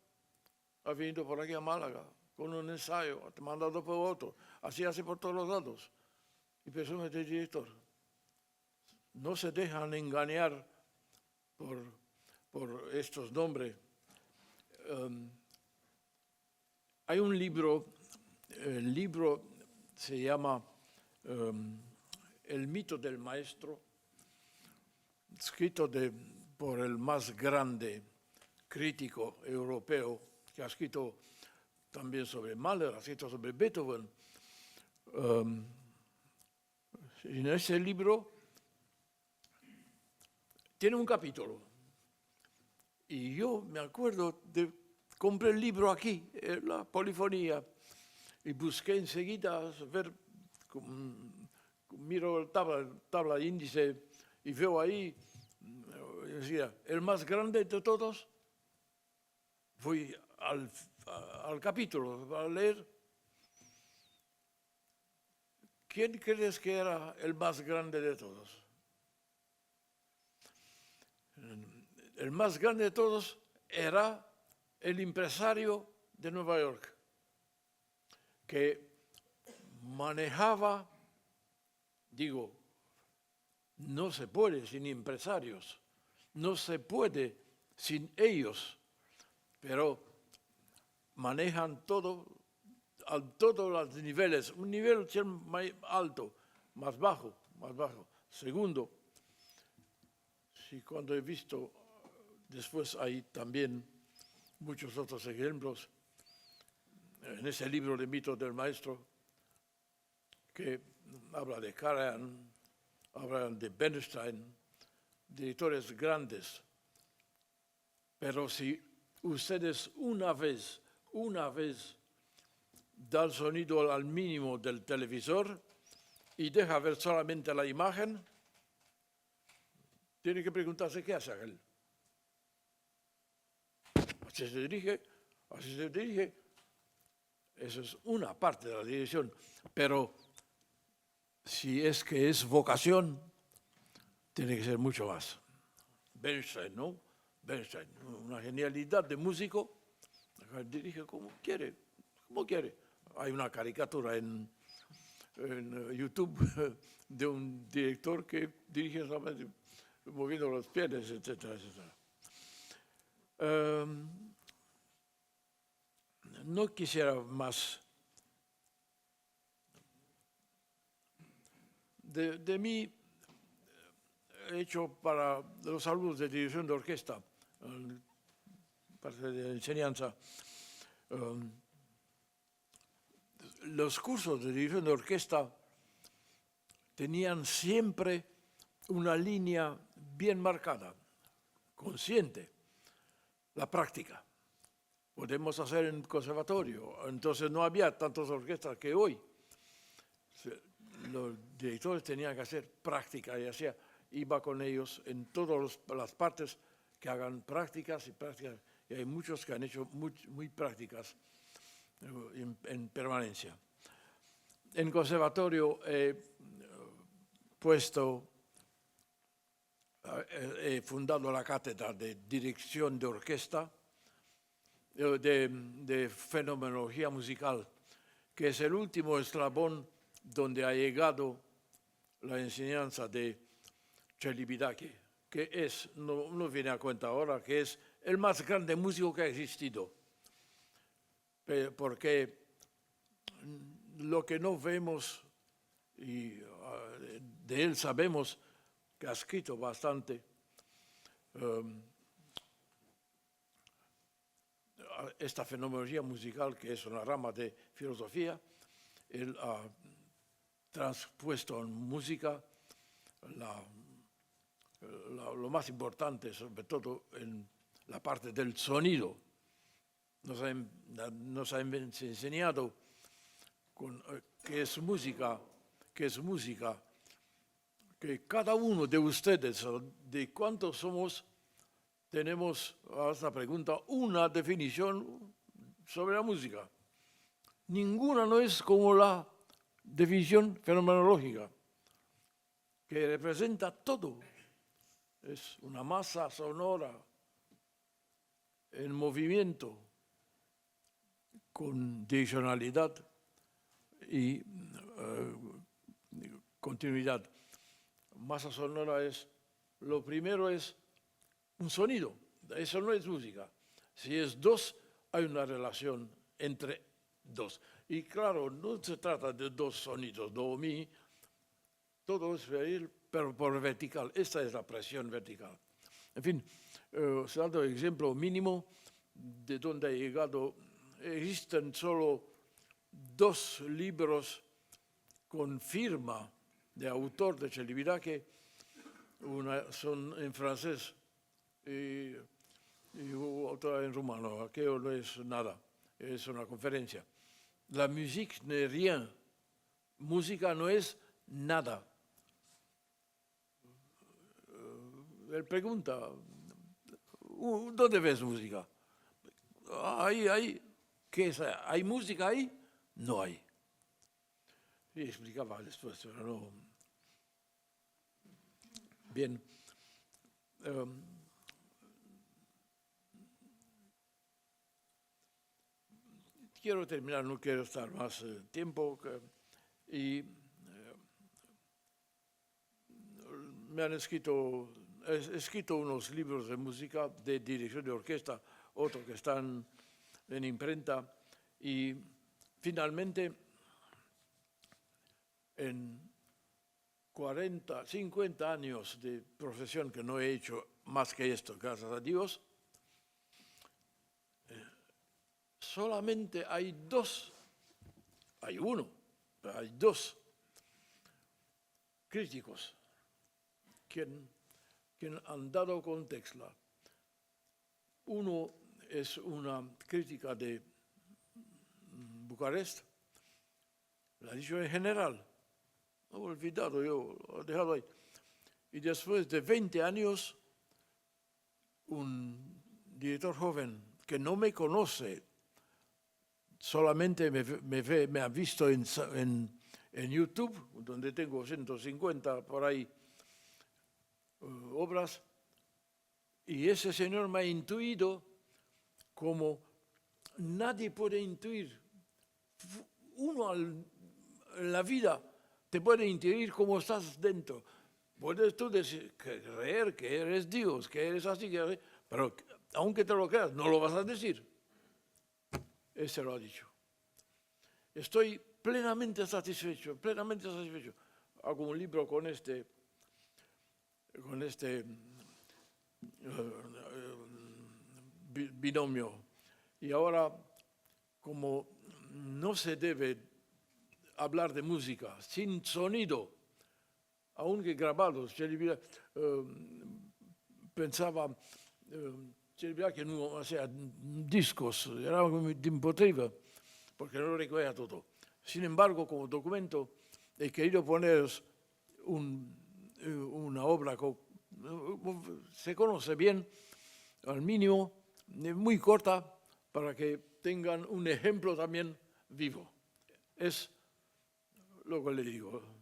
ha venido por aquí a Málaga con un ensayo, ha mandado por otro, así hace por todos los lados. Y personas de director no se dejan engañar por estos nombres. Hay un libro, el libro se llama El mito del maestro, escrito por el más grande crítico europeo, que ha escrito también sobre Mahler, ha escrito sobre Beethoven. En ese libro tiene un capítulo. Y yo me acuerdo compré el libro aquí, la polifonía, y busqué enseguida ver, miro la tabla índice y veo ahí, decía, el más grande de todos. Voy al capítulo a leer. ¿Quién crees que era el más grande de todos? El más grande de todos era el empresario de Nueva York, que manejaba, no se puede sin empresarios, no se puede sin ellos, pero manejan todo a todos los niveles, un nivel más alto, más bajo. Segundo, cuando he visto, después hay también muchos otros ejemplos, en ese libro de mitos del maestro, que habla de Karajan, habla de Bernstein, directores grandes. Pero si ustedes una vez da el sonido al mínimo del televisor y deja ver solamente la imagen, tiene que preguntarse qué hace aquel. Así se dirige. Eso es una parte de la dirección. Pero si es que es vocación, tiene que ser mucho más. Bernstein, ¿no? Bernstein, una genialidad de músico, dirige como quiere. Hay una caricatura en YouTube de un director que dirige solamente moviendo los pies, etcétera. No quisiera más de mí hecho para los alumnos de dirección de orquesta, parte de enseñanza. Los cursos de dirección de orquesta tenían siempre una línea bien marcada, consciente, la práctica. Podemos hacer en conservatorio, entonces no había tantas orquestas que hoy. Los directores tenían que hacer práctica y iba con ellos en todas las partes que hagan prácticas y prácticas. Y hay muchos que han hecho muy prácticas en permanencia. En conservatorio he fundado la cátedra de dirección de orquesta, de fenomenología musical, que es el último eslabón donde ha llegado la enseñanza de Celibidache, que es, no viene a cuenta ahora, que es el más grande músico que ha existido. Porque lo que no vemos, y de él sabemos que ha escrito bastante, esta fenomenología musical, que es una rama de filosofía, él ha transpuesto en música lo más importante, sobre todo en la parte del sonido. Nos ha enseñado qué es música, que cada uno de ustedes, de cuántos somos, tenemos a esta pregunta una definición sobre la música. Ninguna no es como la definición fenomenológica, que representa todo. Es una masa sonora en movimiento, con direccionalidad y continuidad. Masa sonora es, lo primero es un sonido, eso no es música. Si es dos, hay una relación entre dos. Y claro, no se trata de dos sonidos, do, mi, todo es pero por vertical. Esta es la presión vertical. En fin, os he dado el ejemplo mínimo de donde ha llegado. Existen solo 2 libros con firma de autor de Celibidache, una son en francés y otra en rumano. Aquello no es nada, es una conferencia. La musique n'est rien. Música no es nada. Él pregunta, ¿dónde ves música? Ahí. ¿Qué es? ¿Hay música ahí? No hay. Y explicaba después, pero no. Bien. Quiero terminar, no quiero estar más tiempo. Y me han escrito unos libros de música, de dirección de orquesta, otros que están en imprenta, y finalmente en 50 años de profesión, que no he hecho más que esto, gracias a Dios, solamente hay dos críticos quien han dado con Texla. Uno es una crítica de Bucarest, la ha dicho en general, no he olvidado, yo lo he dejado ahí. Y después de 20 años, un director joven que no me conoce, solamente me ha visto en YouTube, donde tengo 150 por ahí obras, y ese señor me ha intuido como nadie puede intuir. Uno en la vida te puede intuir cómo estás dentro. Puedes tú creer que eres Dios, que eres así, pero aunque te lo creas, no lo vas a decir. Ese lo ha dicho. Estoy plenamente satisfecho. hago un libro con este binomio. Y ahora, como no se debe hablar de música sin sonido, aunque grabados, pensaba que no hacía discos, era imposible, porque no recuerda todo. Sin embargo, como documento, he querido poneros una obra que se conoce bien, al mínimo, muy corta, para que tengan un ejemplo también vivo. Es lo que le digo.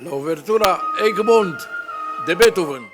La obertura Egmont de Beethoven.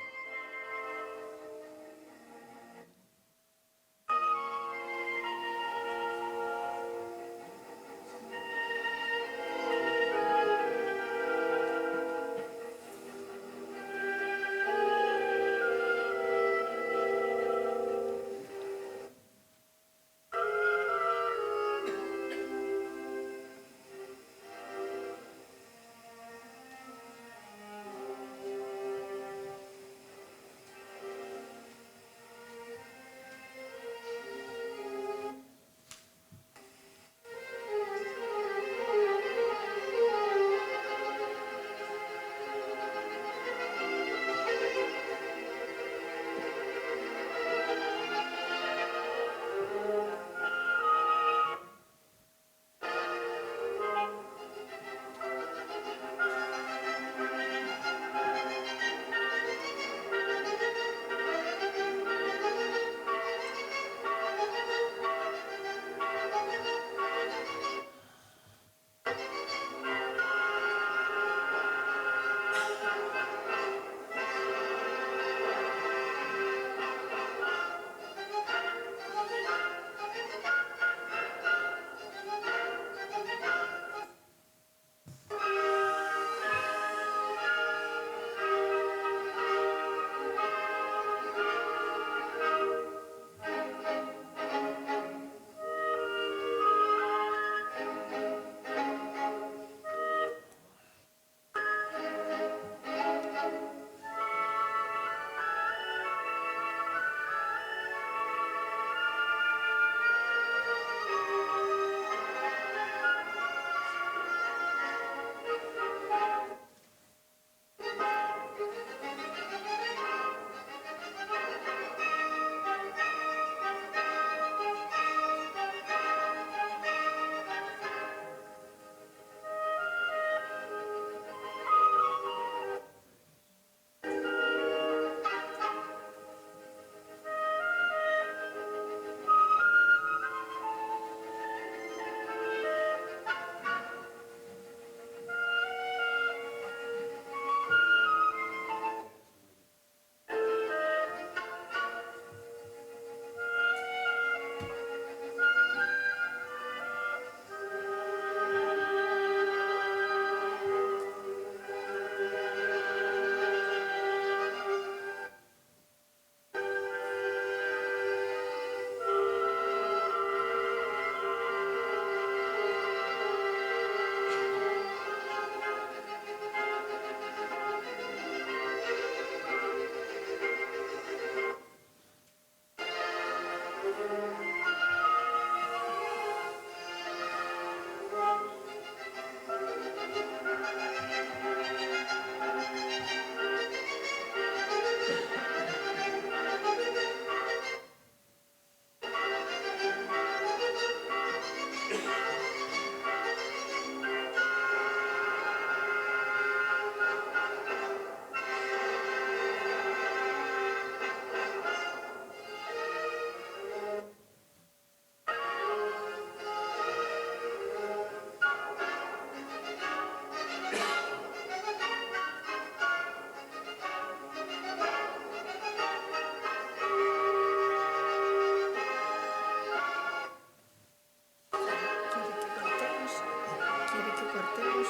cortemos,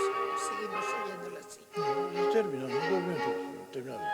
seguimos oyéndola así. Terminamos, 2 minutos, terminamos.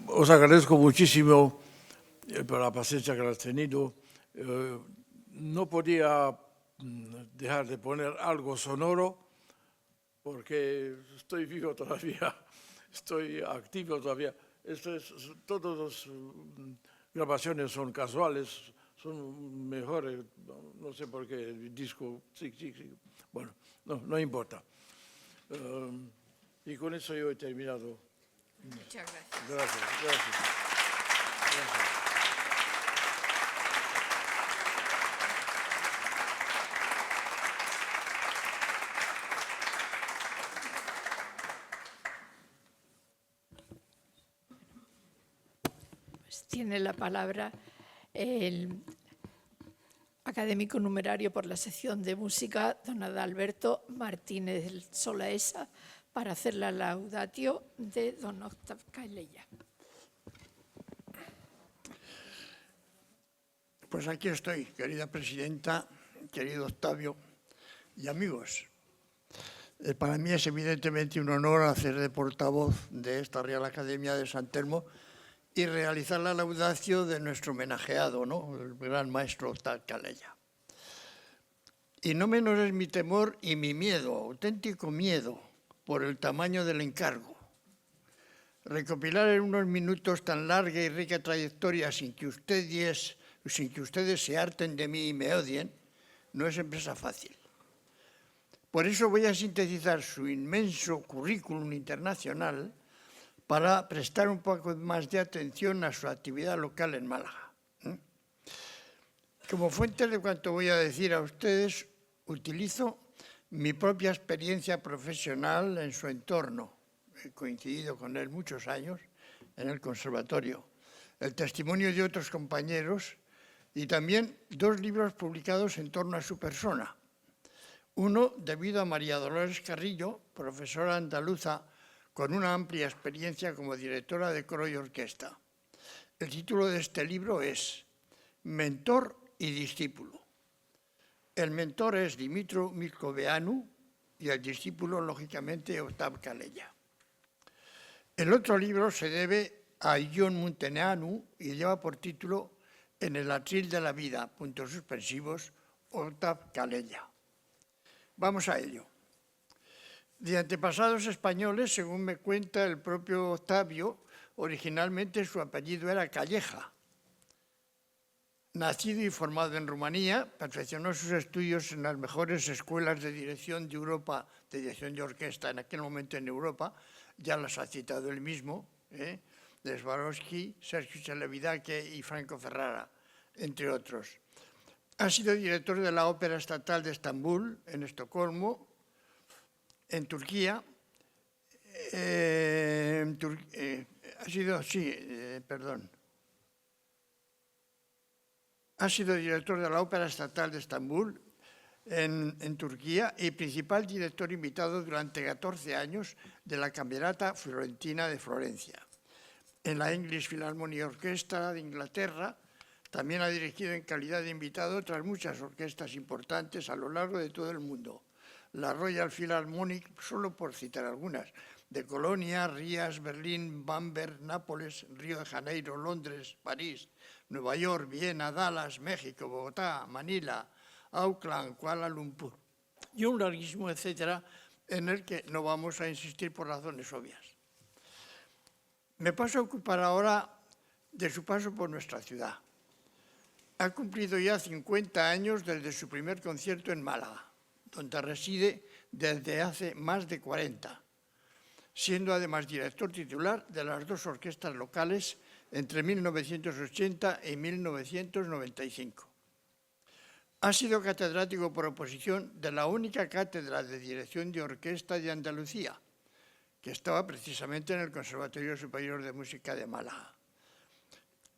Os agradezco muchísimo por la paciencia que has tenido. No podía dejar de poner algo sonoro porque estoy vivo todavía, estoy activo todavía. Todas las grabaciones son casuales, son mejores, no sé por qué el disco, sí. Bueno, no importa. Y con eso yo he terminado. Muchas gracias. Gracias. Pues tiene la palabra el académico numerario por la sección de música, don Adalberto Martínez Solaesa, para hacer la laudatio de don Octav Calella. Pues aquí estoy, querida presidenta, querido Octavio y amigos. Para mí es evidentemente un honor hacer de portavoz de esta Real Academia de San Telmo y realizar la laudatio de nuestro homenajeado, ¿no?, el gran maestro Octav Calella. Y no menos es mi temor y mi miedo, auténtico miedo, por el tamaño del encargo. Recopilar en unos minutos tan larga y rica trayectoria sin que ustedes se harten de mí y me odien, no es empresa fácil. Por eso voy a sintetizar su inmenso currículum internacional para prestar un poco más de atención a su actividad local en Málaga. Como fuente de cuanto voy a decir a ustedes, utilizo mi propia experiencia profesional en su entorno. He coincidido con él muchos años en el conservatorio. El testimonio de otros compañeros y también 2 libros publicados en torno a su persona. Uno debido a María Dolores Carrillo, profesora andaluza con una amplia experiencia como directora de coro y orquesta. El título de este libro es Mentor y discípulo. El mentor es Dimitru Milcoveanu y el discípulo, lógicamente, Octav Calella. El otro libro se debe a Ion Munteanu y lleva por título En el atril de la vida, puntos suspensivos, Octav Calella. Vamos a ello. De antepasados españoles, según me cuenta el propio Octavio, originalmente su apellido era Calleja. Nacido y formado en Rumanía, perfeccionó sus estudios en las mejores escuelas de dirección de Europa, de dirección de orquesta en aquel momento en Europa, ya las ha citado él mismo, de Swarovski, Sergiu Celibidache y Franco Ferrara, entre otros. Ha sido director de la Ópera Estatal de Estambul, en Estocolmo, en Turquía. Ha sido director de la Ópera Estatal de Estambul, en Turquía, y principal director invitado durante 14 años de la Camerata Florentina de Florencia. En la English Philharmonic Orchestra de Inglaterra también ha dirigido en calidad de invitado otras muchas orquestas importantes a lo largo de todo el mundo. La Royal Philharmonic, solo por citar algunas, de Colonia, Rías, Berlín, Bamberg, Nápoles, Río de Janeiro, Londres, París, Nueva York, Viena, Dallas, México, Bogotá, Manila, Auckland, Kuala Lumpur y un larguísimo etcétera en el que no vamos a insistir por razones obvias. Me paso a ocupar ahora de su paso por nuestra ciudad. Ha cumplido ya 50 años desde su primer concierto en Málaga, donde reside desde hace más de 40, siendo además director titular de las dos orquestas locales entre 1980 y 1995. Ha sido catedrático por oposición de la única cátedra de dirección de orquesta de Andalucía, que estaba precisamente en el Conservatorio Superior de Música de Málaga.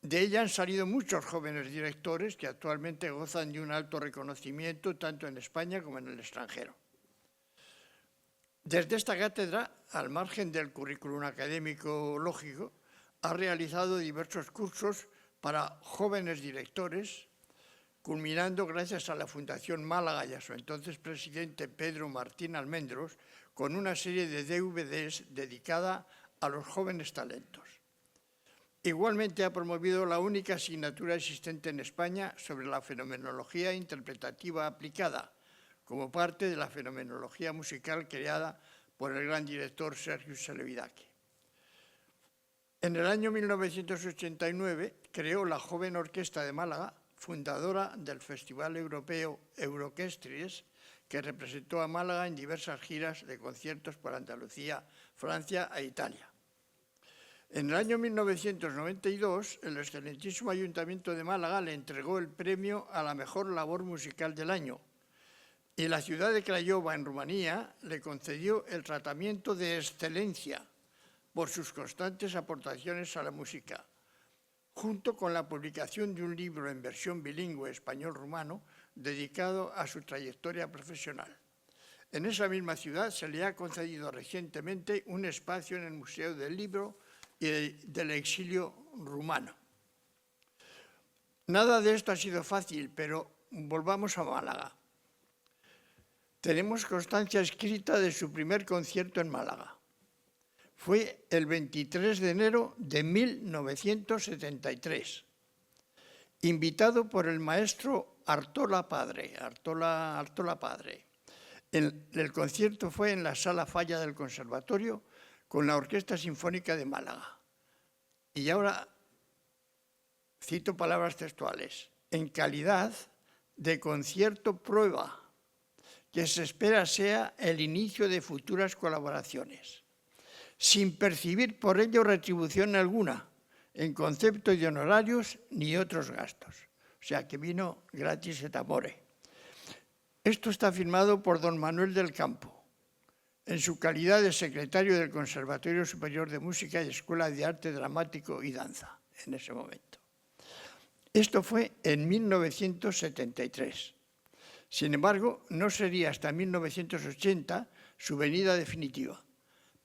De ella han salido muchos jóvenes directores que actualmente gozan de un alto reconocimiento tanto en España como en el extranjero. Desde esta cátedra, al margen del currículum académico lógico, ha realizado diversos cursos para jóvenes directores, culminando gracias a la Fundación Málaga y a su entonces presidente Pedro Martín Almendros, con una serie de DVDs dedicada a los jóvenes talentos. Igualmente ha promovido la única asignatura existente en España sobre la fenomenología interpretativa aplicada, como parte de la fenomenología musical creada por el gran director Sergiu Celibidache. En el año 1989 creó la Joven Orquesta de Málaga, fundadora del Festival Europeo Euroquestries, que representó a Málaga en diversas giras de conciertos por Andalucía, Francia e Italia. En el año 1992, el excelentísimo Ayuntamiento de Málaga le entregó el premio a la mejor labor musical del año y la ciudad de Craiova, en Rumanía, le concedió el tratamiento de excelencia por sus constantes aportaciones a la música, junto con la publicación de un libro en versión bilingüe español-rumano dedicado a su trayectoria profesional. En esa misma ciudad se le ha concedido recientemente un espacio en el Museo del Libro y del Exilio Rumano. Nada de esto ha sido fácil, pero volvamos a Málaga. Tenemos constancia escrita de su primer concierto en Málaga. Fue el 23 de enero de 1973, invitado por el maestro Artola Padre. El concierto fue en la Sala Falla del Conservatorio con la Orquesta Sinfónica de Málaga. Y ahora cito palabras textuales: en calidad de concierto prueba, que se espera sea el inicio de futuras colaboraciones, sin percibir por ello retribución alguna, en concepto de honorarios ni otros gastos. O sea, que vino gratis et amore. Esto está firmado por don Manuel del Campo, en su calidad de secretario del Conservatorio Superior de Música y Escuela de Arte Dramático y Danza, en ese momento. Esto fue en 1973. Sin embargo, no sería hasta 1980 su venida definitiva,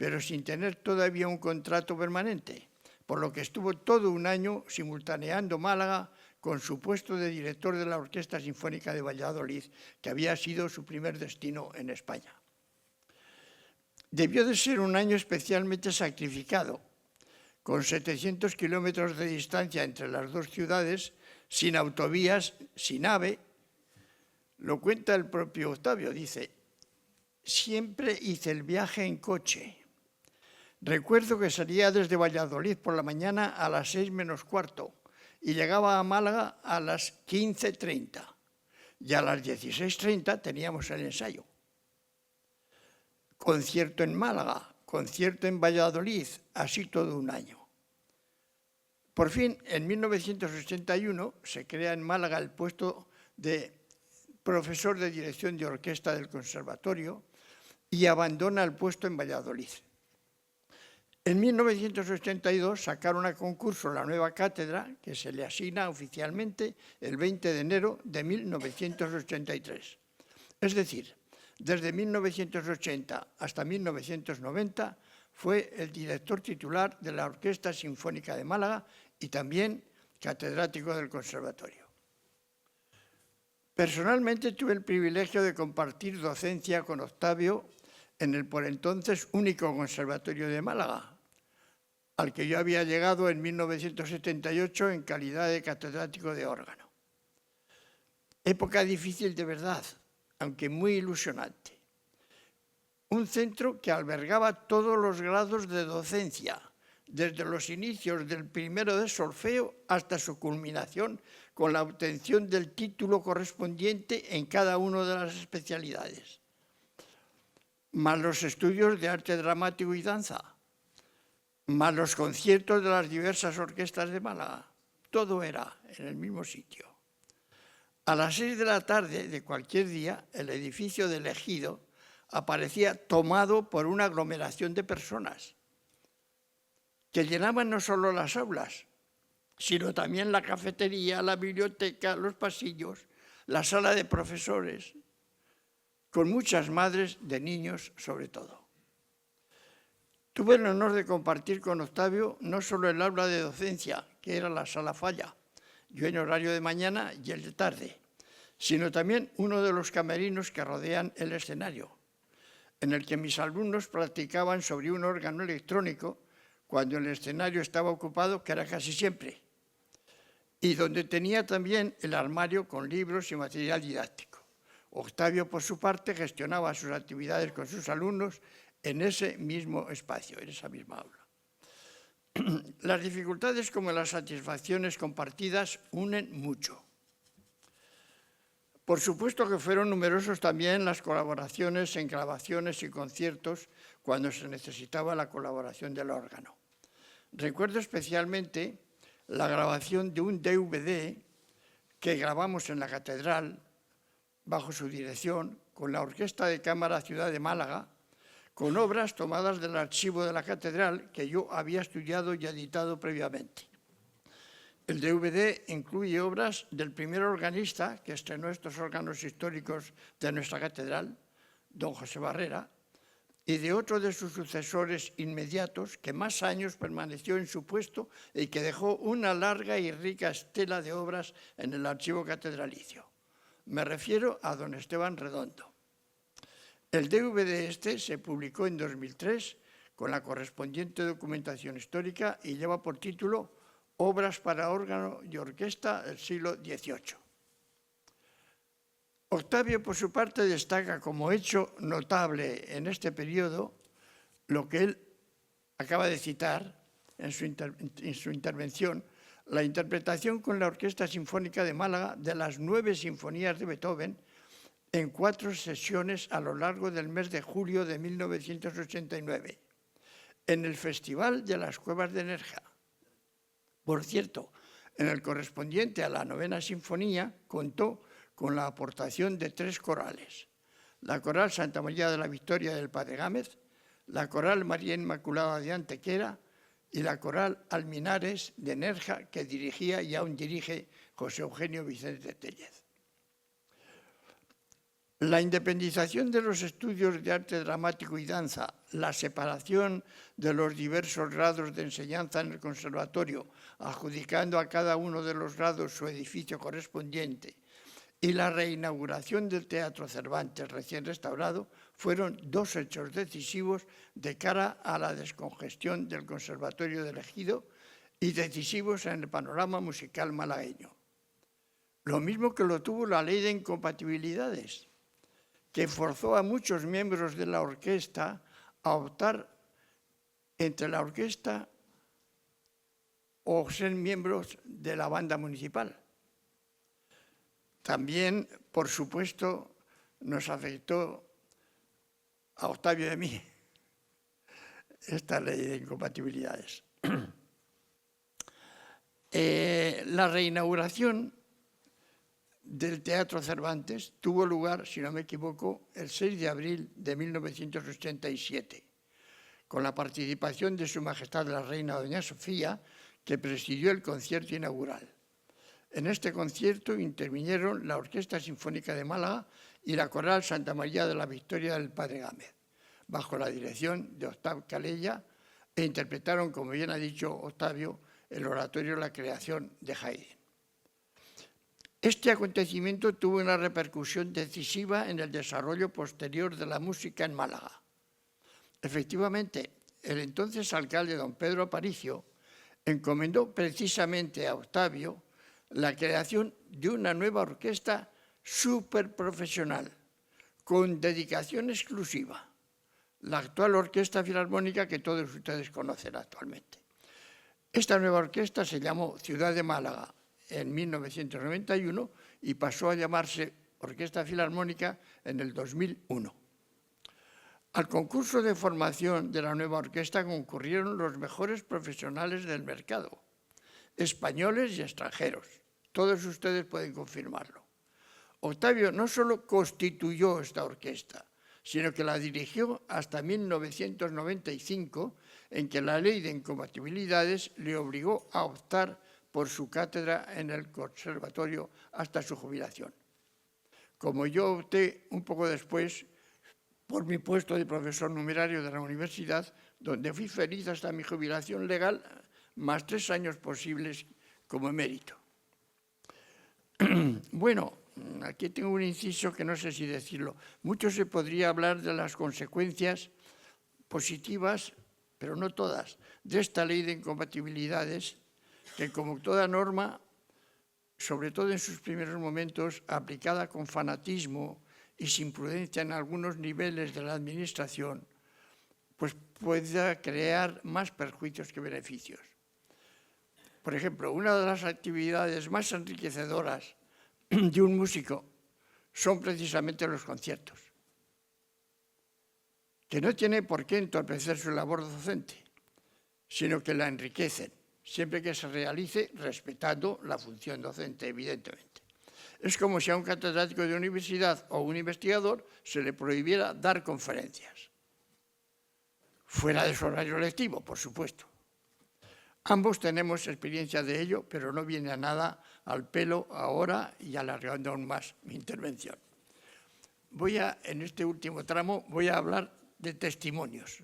pero sin tener todavía un contrato permanente, por lo que estuvo todo un año simultaneando Málaga con su puesto de director de la Orquesta Sinfónica de Valladolid, que había sido su primer destino en España. Debió de ser un año especialmente sacrificado, con 700 kilómetros de distancia entre las dos ciudades, sin autovías, sin AVE. Lo cuenta el propio Octavio, dice: siempre hice el viaje en coche. Recuerdo que salía desde Valladolid por la mañana a las 6 menos cuarto y llegaba a Málaga a las 15:30 y a las 16:30 teníamos el ensayo. Concierto en Málaga, concierto en Valladolid, así todo un año. Por fin, en 1981, se crea en Málaga el puesto de profesor de dirección de orquesta del Conservatorio y abandona el puesto en Valladolid. En 1982 sacaron a concurso la nueva cátedra, que se le asigna oficialmente el 20 de enero de 1983. Es decir, desde 1980 hasta 1990 fue el director titular de la Orquesta Sinfónica de Málaga y también catedrático del Conservatorio. Personalmente tuve el privilegio de compartir docencia con Octavio en el por entonces único Conservatorio de Málaga, al que yo había llegado en 1978 en calidad de catedrático de órgano. Época difícil de verdad, aunque muy ilusionante. Un centro que albergaba todos los grados de docencia, desde los inicios del primero de solfeo hasta su culminación con la obtención del título correspondiente en cada una de las especialidades, más los estudios de arte dramático y danza, más los conciertos de las diversas orquestas de Málaga. Todo era en el mismo sitio. A las 6 de la tarde de cualquier día, el edificio del Ejido aparecía tomado por una aglomeración de personas que llenaban no solo las aulas, sino también la cafetería, la biblioteca, los pasillos, la sala de profesores, con muchas madres de niños sobre todo. Tuve el honor de compartir con Octavio no solo el aula de docencia, que era la sala falla, yo en horario de mañana y el de tarde, sino también uno de los camerinos que rodean el escenario, en el que mis alumnos practicaban sobre un órgano electrónico cuando el escenario estaba ocupado, que era casi siempre, y donde tenía también el armario con libros y material didáctico. Octavio, por su parte, gestionaba sus actividades con sus alumnos en ese mismo espacio, en esa misma aula. Las dificultades como las satisfacciones compartidas unen mucho. Por supuesto que fueron numerosos también las colaboraciones en grabaciones y conciertos cuando se necesitaba la colaboración del órgano. Recuerdo especialmente la grabación de un DVD que grabamos en la catedral bajo su dirección con la Orquesta de Cámara Ciudad de Málaga, con obras tomadas del archivo de la catedral que yo había estudiado y editado previamente. El DVD incluye obras del primer organista que estrenó estos órganos históricos de nuestra catedral, don José Barrera, y de otro de sus sucesores inmediatos que más años permaneció en su puesto y que dejó una larga y rica estela de obras en el archivo catedralicio. Me refiero a don Esteban Redondo. El DVD este se publicó en 2003 con la correspondiente documentación histórica y lleva por título Obras para órgano y orquesta del siglo XVIII. Octavio, por su parte, destaca como hecho notable en este periodo lo que él acaba de citar en su intervención, la interpretación con la Orquesta Sinfónica de Málaga de las 9 sinfonías de Beethoven en 4 sesiones a lo largo del mes de julio de 1989, en el Festival de las Cuevas de Nerja. Por cierto, en el correspondiente a la 9ª Sinfonía contó con la aportación de 3 corales: la Coral Santa María de la Victoria del Padre Gámez, la Coral María Inmaculada de Antequera y la Coral Alminares de Nerja, que dirigía y aún dirige José Eugenio Vicente Tellez. La independización de los estudios de arte dramático y danza, la separación de los diversos grados de enseñanza en el conservatorio, adjudicando a cada uno de los grados su edificio correspondiente, y la reinauguración del Teatro Cervantes recién restaurado fueron dos hechos decisivos de cara a la descongestión del Conservatorio de Ejido y decisivos en el panorama musical malagueño. Lo mismo que lo tuvo la Ley de Incompatibilidades, que forzó a muchos miembros de la orquesta a optar entre la orquesta o ser miembros de la banda municipal. También, por supuesto, nos afectó a Octavio y a mí esta ley de incompatibilidades. La reinauguración del Teatro Cervantes tuvo lugar, si no me equivoco, el 6 de abril de 1987, con la participación de Su Majestad la Reina Doña Sofía, que presidió el concierto inaugural. En este concierto intervinieron la Orquesta Sinfónica de Málaga y la Coral Santa María de la Victoria del Padre Gámez, bajo la dirección de Octavio Calella, e interpretaron, como bien ha dicho Octavio, el oratorio La Creación de Haydn. Este acontecimiento tuvo una repercusión decisiva en el desarrollo posterior de la música en Málaga. Efectivamente, el entonces alcalde don Pedro Aparicio encomendó precisamente a Octavio la creación de una nueva orquesta superprofesional, con dedicación exclusiva, la actual Orquesta Filarmónica que todos ustedes conocen actualmente. Esta nueva orquesta se llamó Ciudad de Málaga en 1991 y pasó a llamarse Orquesta Filarmónica en el 2001. Al concurso de formación de la nueva orquesta concurrieron los mejores profesionales del mercado, españoles y extranjeros. Todos ustedes pueden confirmarlo. Octavio no solo constituyó esta orquesta, sino que la dirigió hasta 1995, en que la Ley de Incompatibilidades le obligó a optar por su cátedra en el conservatorio hasta su jubilación. Como yo opté un poco después por mi puesto de profesor numerario de la universidad, donde fui feliz hasta mi jubilación legal, más 3 años posibles como emérito. Bueno, aquí tengo un inciso que no sé si decirlo. Mucho se podría hablar de las consecuencias positivas, pero no todas, de esta ley de incompatibilidades, que como toda norma, sobre todo en sus primeros momentos, aplicada con fanatismo y sin prudencia en algunos niveles de la administración, pues pueda crear más perjuicios que beneficios. Por ejemplo, una de las actividades más enriquecedoras de un músico son precisamente los conciertos, que no tiene por qué entorpecer su labor docente, sino que la enriquecen, siempre que se realice respetando la función docente, evidentemente. Es como si a un catedrático de universidad o un investigador se le prohibiera dar conferencias, fuera de su horario lectivo, por supuesto. Ambos tenemos experiencia de ello, pero no viene a nada al pelo ahora y alargando aún más mi intervención. En este último tramo, voy a hablar de testimonios.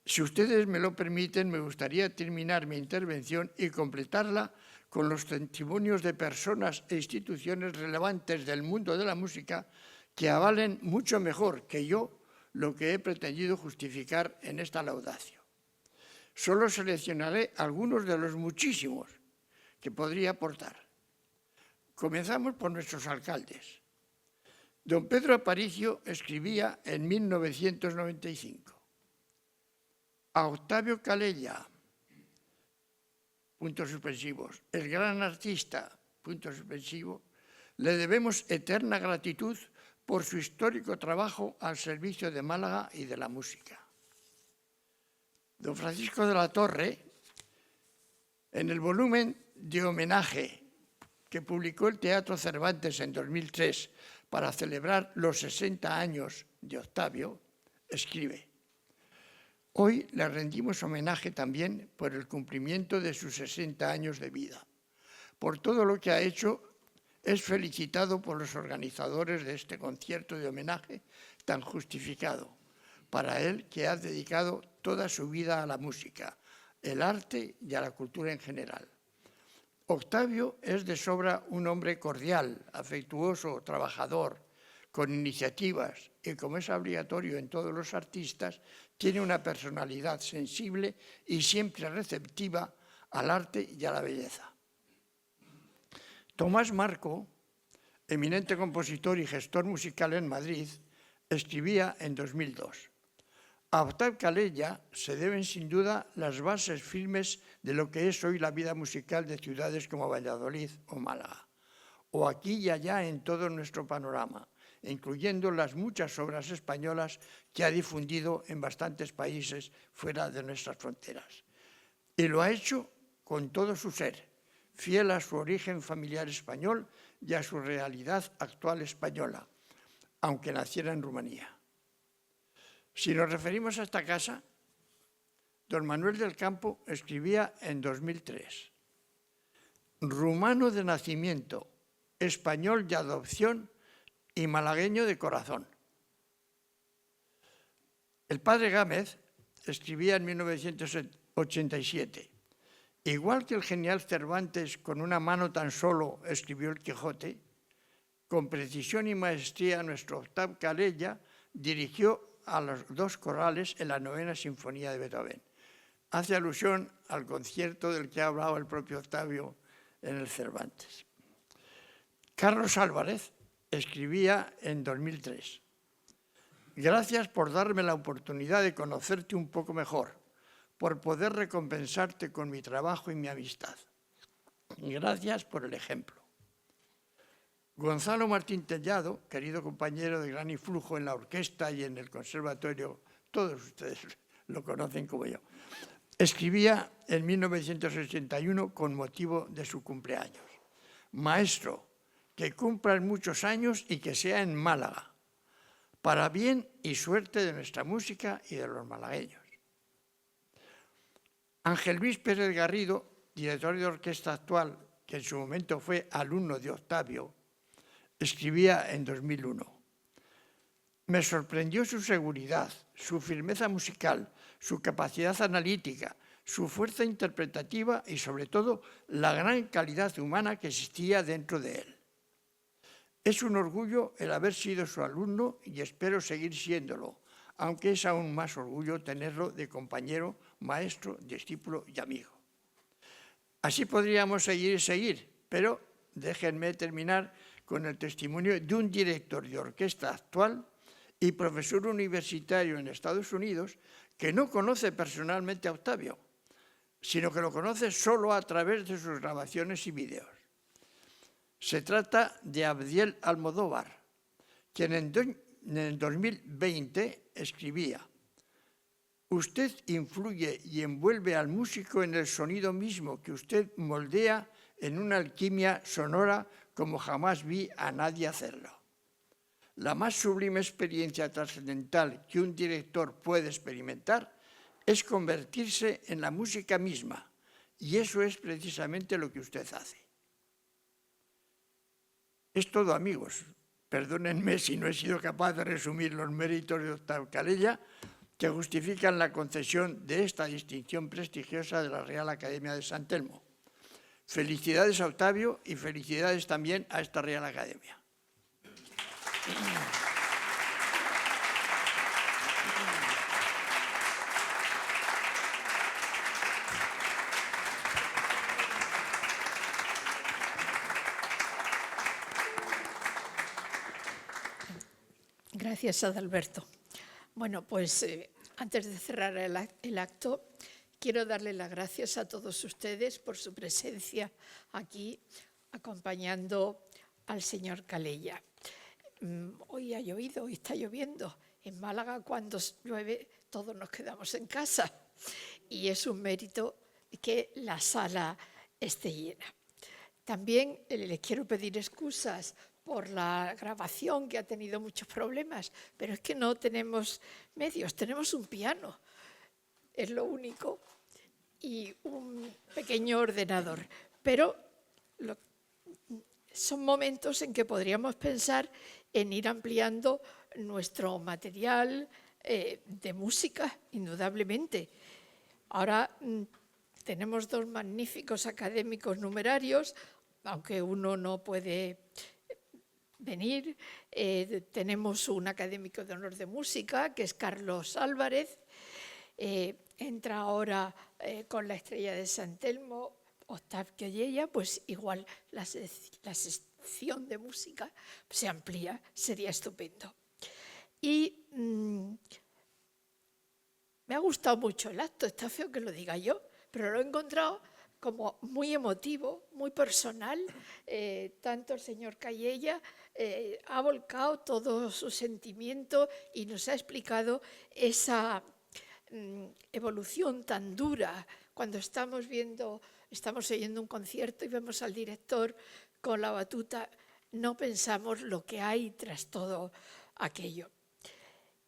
Si ustedes me lo permiten, me gustaría terminar mi intervención y completarla con los testimonios de personas e instituciones relevantes del mundo de la música que avalen mucho mejor que yo lo que he pretendido justificar en esta laudacio. Solo seleccionaré algunos de los muchísimos que podría aportar. Comenzamos por nuestros alcaldes. Don Pedro Aparicio escribía en 1995. A Octavio Calella, puntos suspensivos, el gran artista, punto suspensivo, le debemos eterna gratitud por su histórico trabajo al servicio de Málaga y de la música. Don Francisco de la Torre, en el volumen de homenaje que publicó el Teatro Cervantes en 2003 para celebrar los 60 años de Octavio, escribe: hoy le rendimos homenaje también por el cumplimiento de sus 60 años de vida, por todo lo que ha hecho es felicitado por los organizadores de este concierto de homenaje tan justificado para él, que ha dedicado toda su vida a la música, el arte y a la cultura en general. Octavio es de sobra un hombre cordial, afectuoso, trabajador, con iniciativas y, como es obligatorio en todos los artistas, tiene una personalidad sensible y siempre receptiva al arte y a la belleza. Tomás Marco, eminente compositor y gestor musical en Madrid, escribía en 2002: a Octavio Calella se deben sin duda las bases firmes de lo que es hoy la vida musical de ciudades como Valladolid o Málaga, o aquí y allá en todo nuestro panorama, incluyendo las muchas obras españolas que ha difundido en bastantes países fuera de nuestras fronteras. Y lo ha hecho con todo su ser, fiel a su origen familiar español y a su realidad actual española, aunque naciera en Rumanía. Si nos referimos a esta casa, don Manuel del Campo escribía en 2003: rumano de nacimiento, español de adopción y malagueño de corazón. El padre Gámez escribía en 1987: igual que el genial Cervantes con una mano tan solo escribió el Quijote, con precisión y maestría nuestro Octavio Calella dirigió a los dos corales en la 9ª Sinfonía de Beethoven. Hace alusión al concierto del que ha hablado el propio Octavio en el Cervantes. Carlos Álvarez escribía en 2003: gracias por darme la oportunidad de conocerte un poco mejor, por poder recompensarte con mi trabajo y mi amistad. Gracias por el ejemplo. Gonzalo Martín Tellado, querido compañero de gran influjo en la orquesta y en el conservatorio, todos ustedes lo conocen como yo, escribía en 1981 con motivo de su cumpleaños: maestro, que cumplan muchos años y que sea en Málaga, para bien y suerte de nuestra música y de los malagueños. Ángel Luis Pérez Garrido, director de orquesta actual, que en su momento fue alumno de Octavio, escribía en 2001: me sorprendió su seguridad, su firmeza musical, su capacidad analítica, su fuerza interpretativa y, sobre todo, la gran calidad humana que existía dentro de él. Es un orgullo el haber sido su alumno y espero seguir siéndolo, aunque es aún más orgullo tenerlo de compañero, maestro, discípulo y amigo. Así podríamos seguir, pero déjenme terminar con el testimonio de un director de orquesta actual y profesor universitario en Estados Unidos que no conoce personalmente a Octavio, sino que lo conoce solo a través de sus grabaciones y vídeos. Se trata de Abdiel Almodóvar, quien en el 2020 escribía: usted influye y envuelve al músico en el sonido mismo que usted moldea en una alquimia sonora como jamás vi a nadie hacerlo. La más sublime experiencia trascendental que un director puede experimentar es convertirse en la música misma, y eso es precisamente lo que usted hace. Es todo, amigos. Perdónenme si no he sido capaz de resumir los méritos de Octavio Calella que justifican la concesión de esta distinción prestigiosa de la Real Academia de San Telmo. Felicidades a Octavio y felicidades también a esta Real Academia. Gracias, Adalberto. Bueno, pues antes de cerrar el acto, quiero darle las gracias a todos ustedes por su presencia aquí, acompañando al señor Calella. Hoy ha llovido, hoy está lloviendo. En Málaga, cuando llueve, todos nos quedamos en casa. Y es un mérito que la sala esté llena. También les quiero pedir excusas por la grabación, que ha tenido muchos problemas, pero es que no tenemos medios, tenemos un piano, es lo único, y un pequeño ordenador. Pero son momentos en que podríamos pensar en ir ampliando nuestro material de música, indudablemente. Ahora tenemos dos magníficos académicos numerarios, aunque uno no puede venir. Tenemos un académico de honor de música, que es Carlos Álvarez. Entra ahora con la Estrella de San Telmo, Octavio Yella, pues igual la sección de música se amplía, sería estupendo. Y me ha gustado mucho el acto, está feo que lo diga yo, pero lo he encontrado como muy emotivo, muy personal. Tanto el señor Calella ha volcado todo su sentimiento y nos ha explicado esa evolución tan dura cuando estamos oyendo un concierto y vemos al director con la batuta, no pensamos lo que hay tras todo aquello.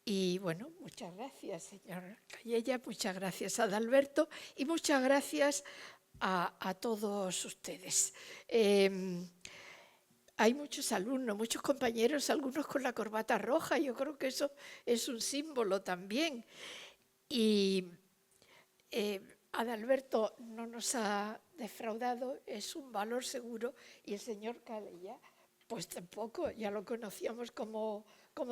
Y bueno, muchas gracias, señor Calella, muchas gracias a Adalberto y muchas gracias a todos ustedes. Hay muchos alumnos, muchos compañeros, algunos con la corbata roja, yo creo que eso es un símbolo también. Y Adalberto no nos ha defraudado, es un valor seguro, y el señor Calella, pues tampoco, ya lo conocíamos como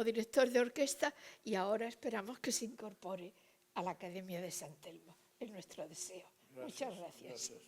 director de orquesta y ahora esperamos que se incorpore a la Academia de San Telmo. Es nuestro deseo. Muchas gracias. Gracias.